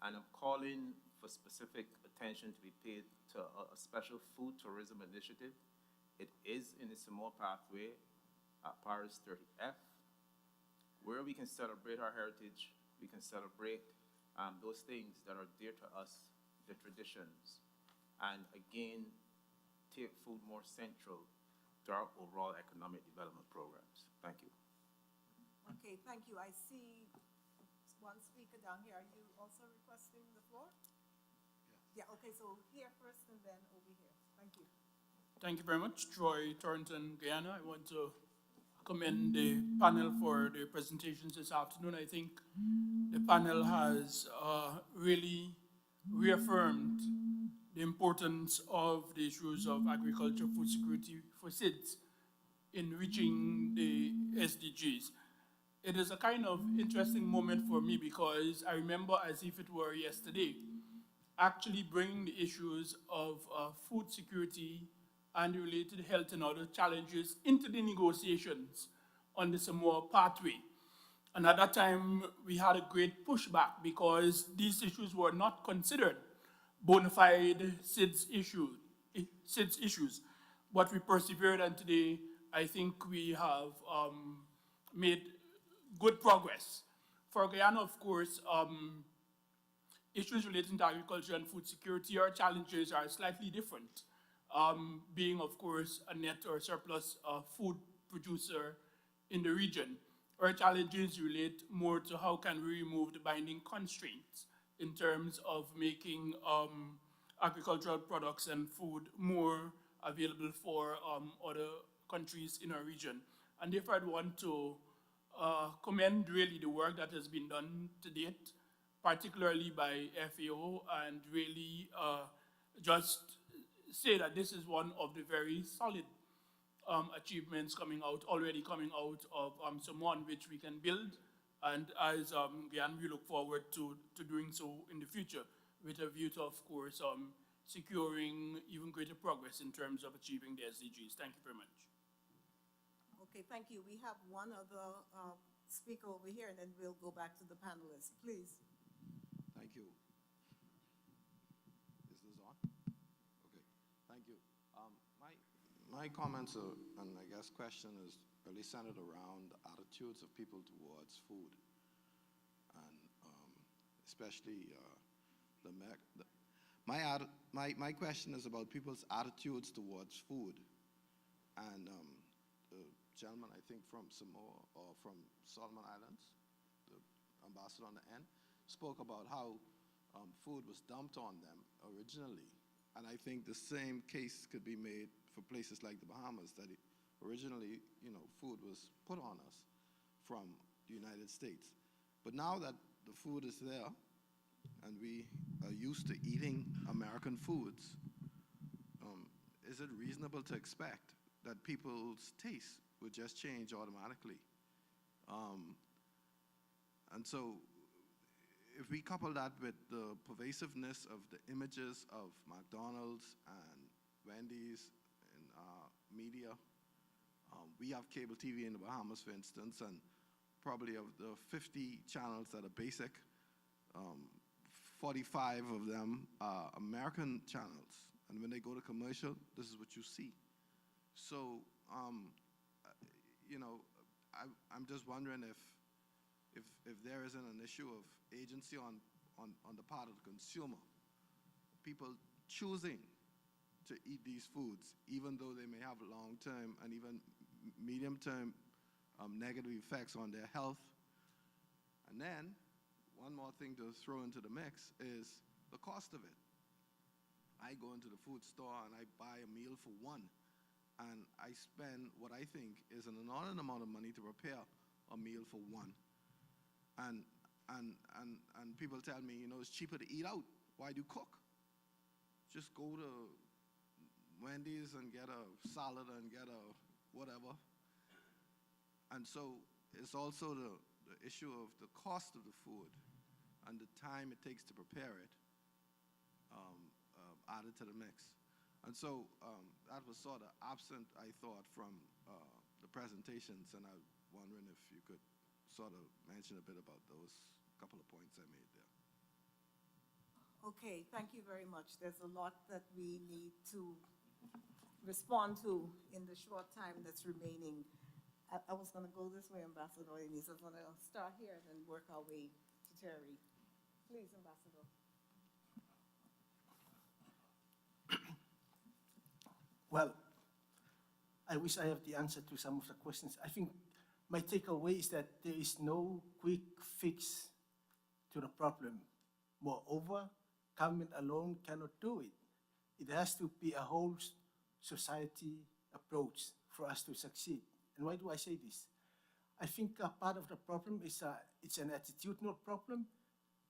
And I'm calling for specific attention to be paid to a special food tourism initiative. It is in the SAMOA pathway at Paris 30F, where we can celebrate our heritage, we can celebrate those things that are dear to us, the traditions, and again, take food more central to our overall economic development programs. Thank you. Okay, thank you. I see one speaker down here. Are you also requesting the floor? Yeah, okay, so here first and then over here. Thank you. Thank you very much. Troy Torrington, Guyana. I want to commend the panel for their presentations this afternoon. I think the panel has really reaffirmed the importance of the issues of agriculture, food security for SIDS in reaching the SDGs. It is a kind of interesting moment for me because I remember as if it were yesterday, actually bringing the issues of food security and related health and other challenges into the negotiations on the SAMOA pathway. And at that time, we had a great pushback because these issues were not considered bona fide SIDS issues SIDS issues. But we persevered, and today I think we have made good progress. For Guyana, of course, issues relating to agriculture and food security, our challenges are slightly different. Being, of course, a net or surplus food producer in the region. Our challenges relate more to how can we remove the binding constraints in terms of making agricultural products and food more available for other countries in our region. And therefore, I'd want to commend really the work that has been done to date, particularly by FAO, and really just say that this is one of the very solid achievements already coming out of SAMOA, which we can build. And as Guyana, we look forward to doing so in the future with a view to, of course, securing even greater progress in terms of achieving the SDGs. Thank you very much. Okay, thank you. We have one other speaker over here, and then we'll go back to the panelists. Please. Thank you. Is this on? Okay, thank you. My comments are, and I guess question is really centered around attitudes of people towards food, and especially my question is about people's attitudes towards food, and the gentleman, I think from Samoa or from Solomon Islands, the ambassador on the end, spoke about how food was dumped on them originally. And I think the same case could be made for places like the Bahamas, that originally, food was put on us from the United States. But now that the food is there, and we are used to eating American foods, is it reasonable to expect that people's taste would just change automatically? And so, if we couple that with the pervasiveness of the images of McDonald's and Wendy's in media, we have cable TV in the Bahamas, for instance, and probably of the 50 channels that are basic, 45 of them are American channels. And when they go to commercial, this is what you see. So, I'm just wondering if there isn't an issue of agency on the part of the consumer, people choosing to eat these foods, even though they may have long-term and even medium-term negative effects on their health. And then, one more thing to throw into the mix is the cost of it. I go into the food store and I buy a meal for one, and I spend what I think is an inordinate amount of money to prepare a meal for one. And people tell me, it's cheaper to eat out. Why do cook? Just go to Wendy's and get a salad and get a whatever. And so it's also the issue of the cost of the food and the time it takes to prepare it added to the mix. And so that was sort of absent, I thought, from the presentations, and I was wondering if you could sort of mention a bit about those couple of points I made there. Okay, thank you very much. There's a lot that we need to respond to in the short time that's remaining. I was going to go this way, Ambassador Enis. I was going to start here and then work our way to Terry. Please, Ambassador. Well, I wish I have the answer to some of the questions. I think my takeaway is that there is no quick fix to the problem. Moreover, government alone cannot do it. It has to be a whole society approach for us to succeed. And why do I say this? I think part of the problem is it's an attitudinal problem,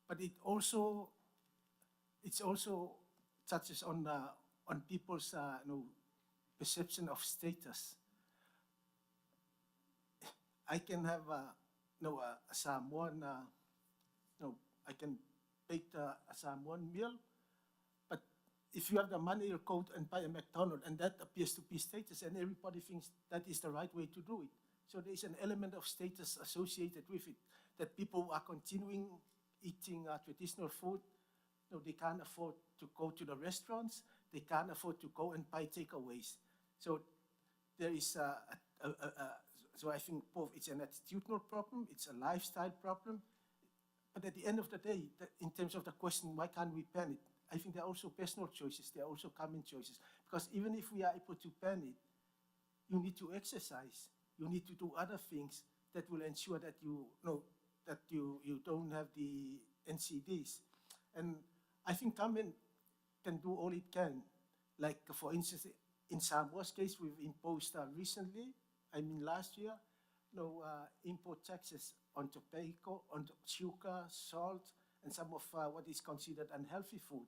but it also touches on people's perception of status. I can have a Samoan, I can bake a Samoan meal, but if you have the money, you go and buy a McDonald's, and that appears to be status, and everybody thinks that is the right way to do it. So there is an element of status associated with it, that people are continuing eating traditional food. They can't afford to go to the restaurants. they can't afford to go and buy takeaways. So there is so I think both it's an attitudinal problem, it's a lifestyle problem, but at the end of the day, in terms of the question, why can't we ban it? I think there are also personal choices, there are also common choices, because even if we are able to ban it, you need to exercise, you need to do other things that will ensure that you know that you don't have the NCDs. And I think government can do all it can. Like, for instance, in Samoa's case, we've imposed recently, I mean last year, import taxes on tobacco, on sugar, salt, and some of what is considered unhealthy food.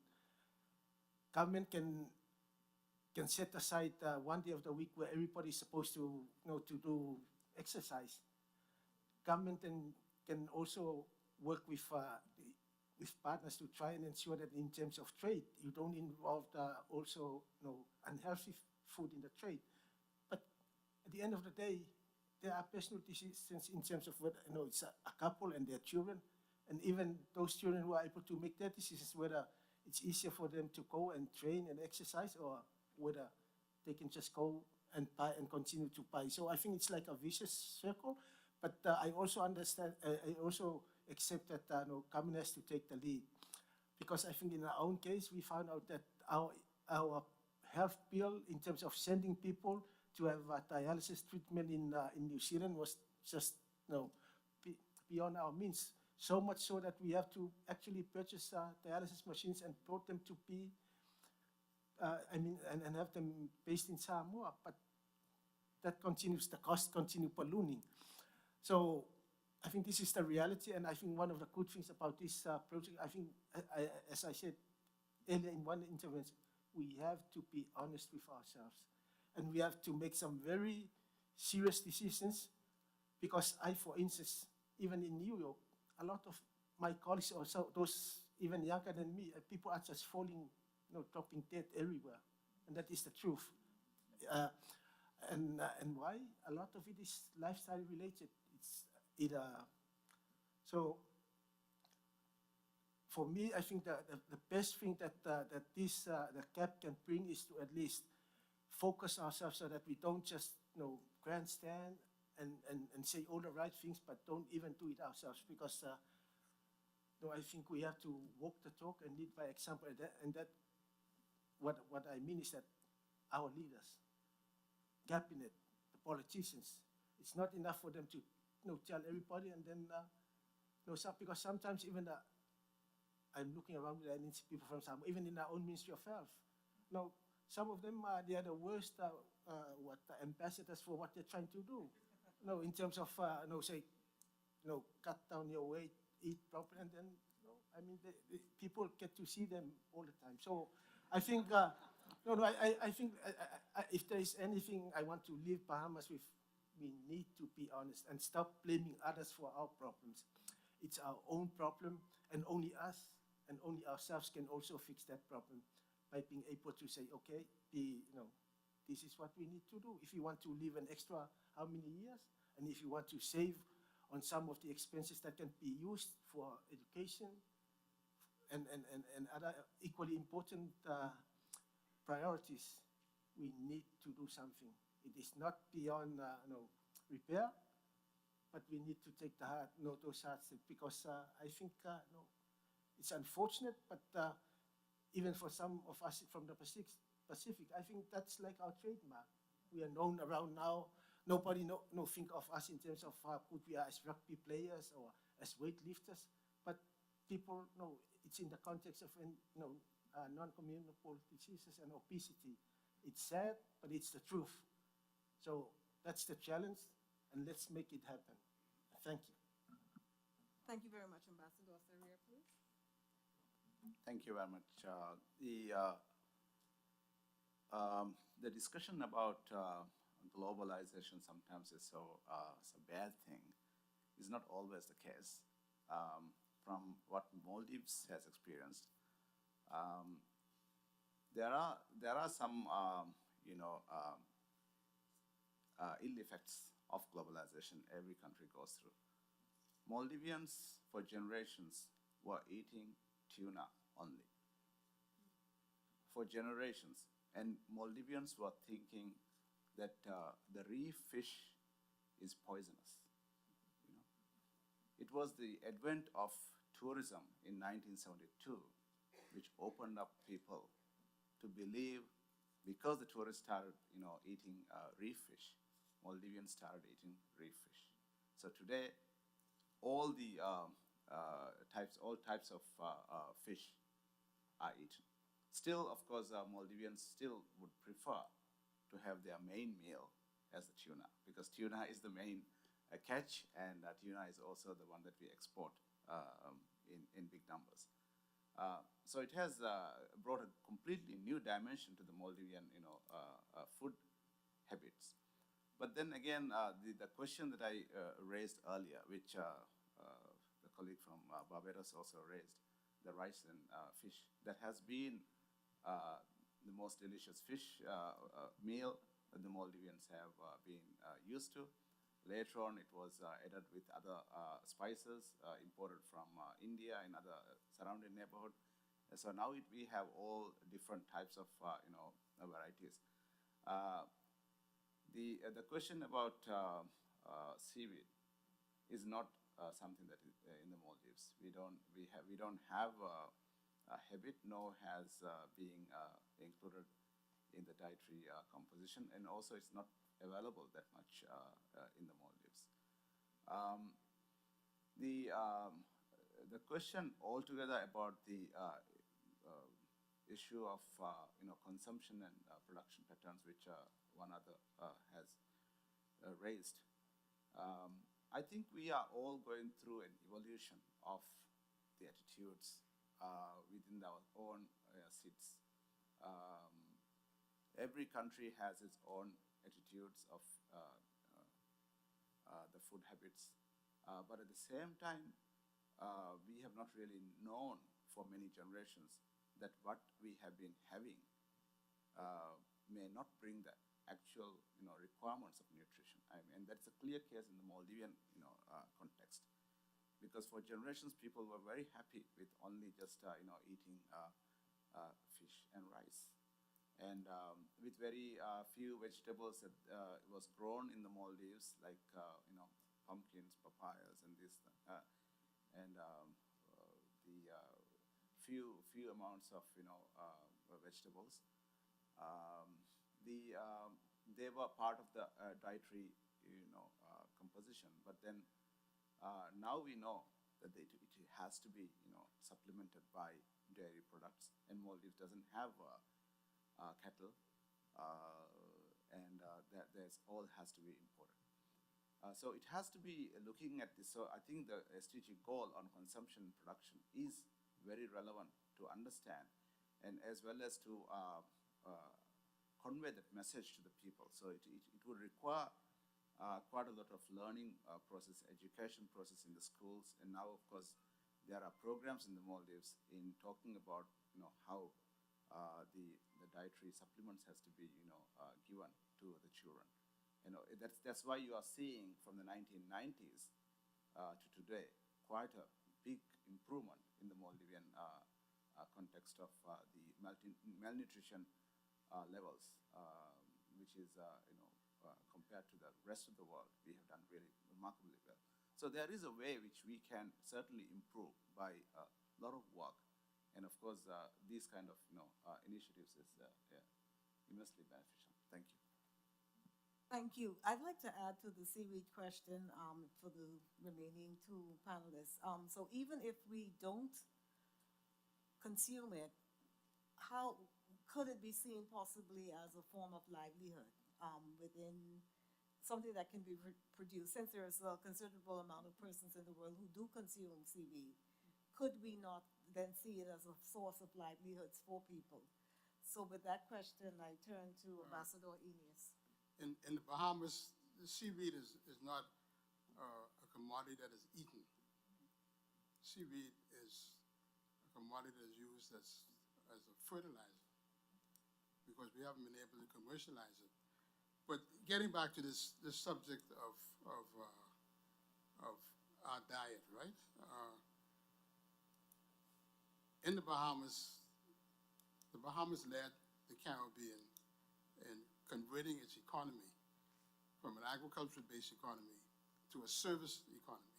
Government can set aside 1 day of the week where everybody is supposed to, to do exercise. Government can also work with partners to try and ensure that in terms of trade, you don't involve also unhealthy food in the trade. But at the end of the day, there are personal decisions in terms of whether it's a couple and their children, and even those children who are able to make their decisions, whether it's easier for them to go and train and exercise, or whether they can just go and buy and continue to buy. So I think it's like a vicious circle. But I also understand, I also accept that government has to take the lead. Because I think in our own case, we found out that our health bill in terms of sending people to have dialysis treatment in New Zealand was just beyond our means. So much so that we have to actually purchase dialysis machines and brought them to be, and have them based in Samoa. But that continues, the costs continue ballooning. So I think this is the reality, and I think one of the good things about this project, I think, as I said earlier in one intervention, we have to be honest with ourselves. And we have to make some very serious decisions, because for instance, even in New York, a lot of my colleagues, also those even younger than me, people are just falling, dropping dead everywhere. And that is the truth. And why? A lot of it is lifestyle related. So for me, I think the best thing that the CAP can bring is to at least focus ourselves so that we don't just grandstand and say all the right things, but don't even do it ourselves. Because I think we have to walk the talk and lead by example. And that what I mean is that our leaders, cabinet, the politicians, it's not enough for them to tell everybody, and then because sometimes even I'm looking around and I see people from Samoa, even in our own Ministry of Health. Some of them they are the worst ambassadors for what they're trying to do. In terms of cut down your weight, eat properly, and then the people get to see them all the time. So I think I think if there is anything I want to leave Bahamas with, we need to be honest and stop blaming others for our problems. It's our own problem, and only us and only ourselves can also fix that problem by being able to say, okay, this is what we need to do. If you want to live an extra how many years, and if you want to save on some of the expenses that can be used for education and other equally important priorities, we need to do something. It is not beyond repair, but we need to take those hard steps, because I think it's unfortunate, but even for some of us from the Pacific, I think that's like our trademark. We are known around now. Nobody think of us in terms of how good we are as rugby players or as weightlifters, but people know it's in the context of non-communicable diseases and obesity. It's sad, but it's the truth. So that's the challenge, and let's make it happen. Thank you. Thank you very much, Ambassador Saria, please. Thank you very much. The discussion about globalization sometimes is it's a bad thing. It's not always the case. From what Maldives has experienced, there are some ill effects of globalization every country goes through. Maldivians for generations were eating tuna only. for generations, and Maldivians were thinking that the reef fish is poisonous. You know? It was the advent of tourism in 1972 which opened up people to believe, because the tourists started, eating reef fish, Maldivians started eating reef fish. So today, all the all types of fish are eaten. Still, of course, Maldivians still would prefer to have their main meal as the tuna, because tuna is the main catch, and tuna is also the one that we export in big numbers. So it has brought a completely new dimension to the Maldivian, food habits. But then again, the question that I raised earlier, which the colleague from Barbados also raised, the rice and fish, that has been the most delicious fish meal that the Maldivians have been used to. Later on, it was added with other spices imported from India and other surrounding neighborhood. And so now we have all different types of varieties. The question about seaweed is not something that is in the Maldives. We don't have a habit, nor has being included in the dietary composition, and also it's not available that much in the Maldives. The question altogether about the issue of consumption and production patterns, which one other has raised. I think we are all going through an evolution of the attitudes within our own seats. Every country has its own attitudes of the food habits, but at the same time, we have not really known for many generations that what we have been having may not bring the actual requirements of nutrition. And that's a clear case in the Maldivian context, because for generations people were very happy with only just eating fish and rice, and with very few vegetables that was grown in the Maldives, like pumpkins, papayas, and this, and the few amounts of vegetables. They were part of the dietary composition, but then now we know that it has to be supplemented by dairy products, and Maldives doesn't have cattle, and there's all has to be imported. So it has to be looking at this. So I think the SDG goal on consumption and production is very relevant to understand, and as well as to convey that message to the people. So it would require quite a lot of learning process, education process in the schools, and now of course there are programs in the Maldives in talking about how the dietary supplements has to be given to the children. That's why you are seeing from the 1990s to today quite a big improvement in the Maldivian context of the malnutrition levels, which is compared to the rest of the world, we have done really remarkably well. So there is a way which we can certainly improve by a lot of work, and of course these kind of initiatives is immensely beneficial. Thank you. Thank you. I'd like to add to the seaweed question for the remaining two panelists. So even if we don't consume it, how could it be seen possibly as a form of livelihood within something that can be produced? Since there is a considerable amount of persons in the world who do consume seaweed, could we not then see it as a source of livelihoods for people? So with that question, I turn to Ambassador Eneas. In the Bahamas, the seaweed is not a commodity that is eaten. Seaweed is a commodity that is used as a fertilizer, because we haven't been able to commercialize it. But getting back to this subject of our diet, right? In the Bahamas Bahamas led the Caribbean in converting its economy from an agricultural-based economy to a service economy.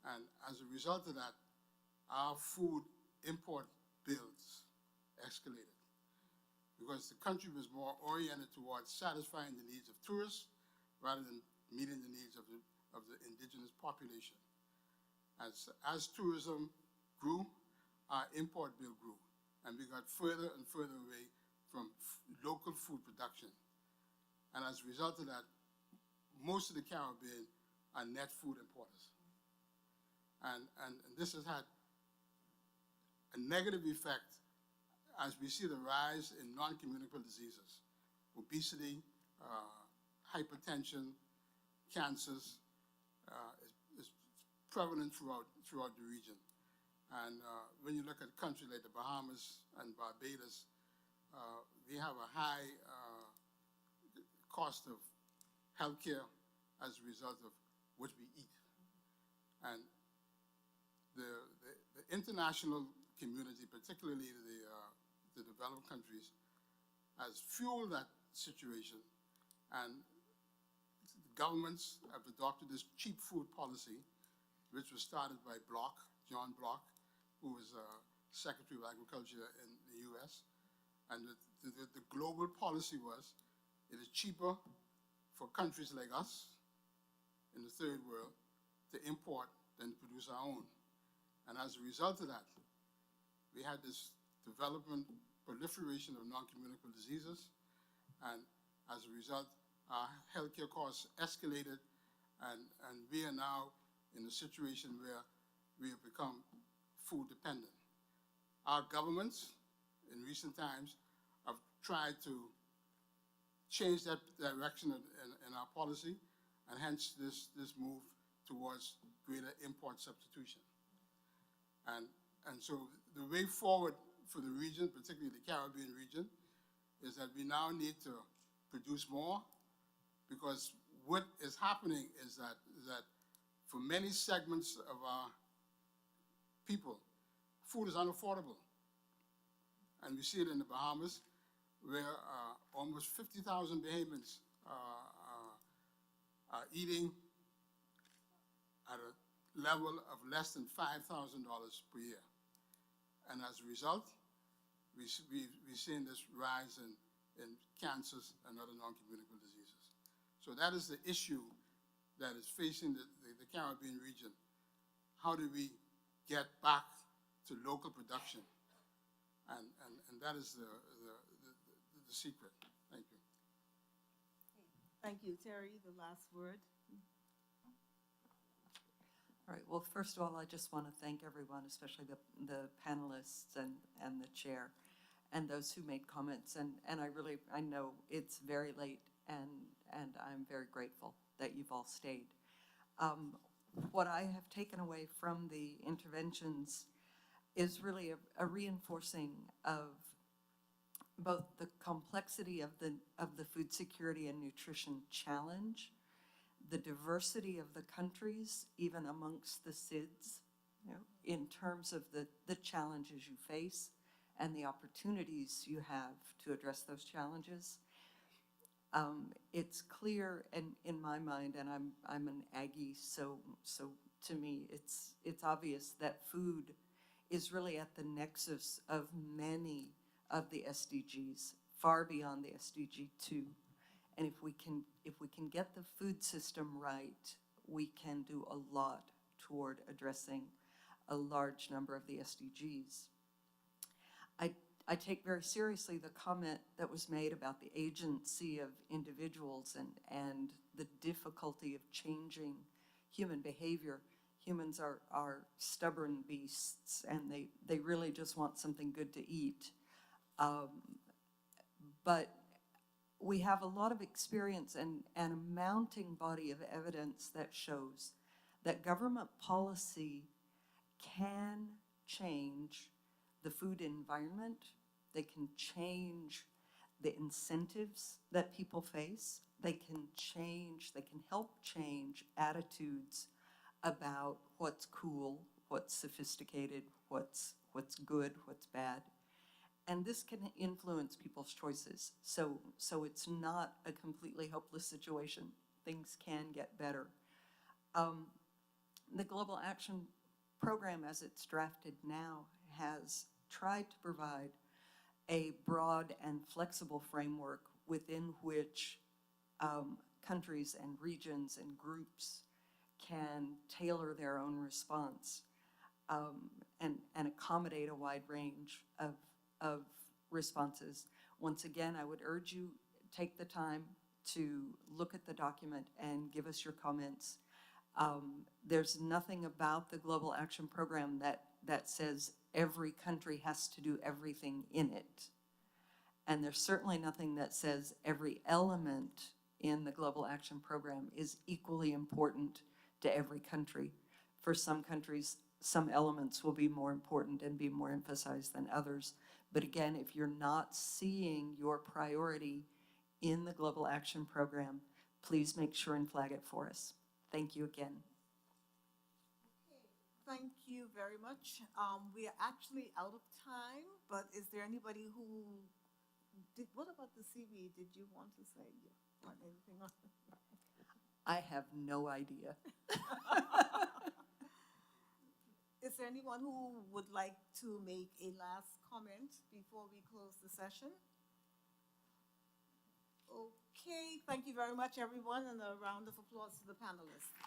And as a result of that, our food import bills escalated because the country was more oriented towards satisfying the needs of tourists rather than meeting the needs of the indigenous population. As tourism grew, our import bill grew, and we got further and further away from local food production. And as a result of that, most of the Caribbean are net food importers. And this has had a negative effect as we see the rise in non-communicable diseases, obesity, hypertension, cancers, is prevalent throughout the region. And when you look at countries like the Bahamas and Barbados, we have a high cost of healthcare as a result of what we eat. And the international community, particularly the developed countries, has fueled that situation, and governments have adopted this cheap food policy, which was started by John Block, who was Secretary of Agriculture in the US. And the global policy was, it is cheaper for countries like us in the third world to import than to produce our own. And as a result of that, we had this development, proliferation of non-communicable diseases, and as a result, our healthcare costs escalated, and we are now in a situation where we have become food dependent. Our governments in recent times have tried to change that direction in our policy, and hence this move towards greater import substitution. And so the way forward for the region, particularly the Caribbean region, is that we now need to produce more, because what is happening is that for many segments of our people, food is unaffordable. And we see it in the Bahamas, where almost 50,000 Bahamians are eating at a level of less than $5,000 per year. And as a result, we've seen this rise in cancers and other non-communicable diseases. So that is the issue that is facing the Caribbean region. How do we get back to local production? And that is the secret. Thank you. Thank you. Terry, the last word. All right, well, first of all, I just want to thank everyone, especially the panelists and the chair, and those who made comments. And I know it's very late, and I'm very grateful that you've all stayed. What I have taken away from the interventions is really a reinforcing of both the complexity of the food security and nutrition challenge, the diversity of the countries, even amongst the SIDS, in terms of the challenges you face and the opportunities you have to address those challenges. It's clear, and in my mind, and I'm an Aggie, so to me, it's obvious that food is really at the nexus of many of the SDGs, far beyond the SDG 2. And if we can get the food system right, we can do a lot toward addressing a large number of the SDGs. I take very seriously the comment that was made about the agency of individuals and the difficulty of changing human behavior. Humans are stubborn beasts, and they really just want something good to eat. But we have a lot of experience and a mounting body of evidence that shows that government policy can change the food environment. They can change the incentives that people face. They can help change attitudes about what's cool, what's sophisticated, what's good, what's bad. and this can influence people's choices. So it's not a completely hopeless situation. Things can get better. The Global Action Program, as it's drafted now, has tried to provide a broad and flexible framework within which countries and regions and groups can tailor their own response and accommodate a wide range of responses. Once again, I would urge you, take the time to look at the document and give us your comments. There's nothing about the Global Action Program that says every country has to do everything in it. And there's certainly nothing that says every element in the Global Action Program is equally important to every country. For some countries, some elements will be more important and be more emphasized than others. But again, if you're not seeing your priority in the Global Action Program, please make sure and flag it for us. Thank you again. Thank you very much. We are actually out of time, but is there anybody who what about the CV? Did you want to say or anything on it? I have no idea. Is there anyone who would like to make a last comment before we close the session? Okay, thank you very much, everyone, and a round of applause to the panelists.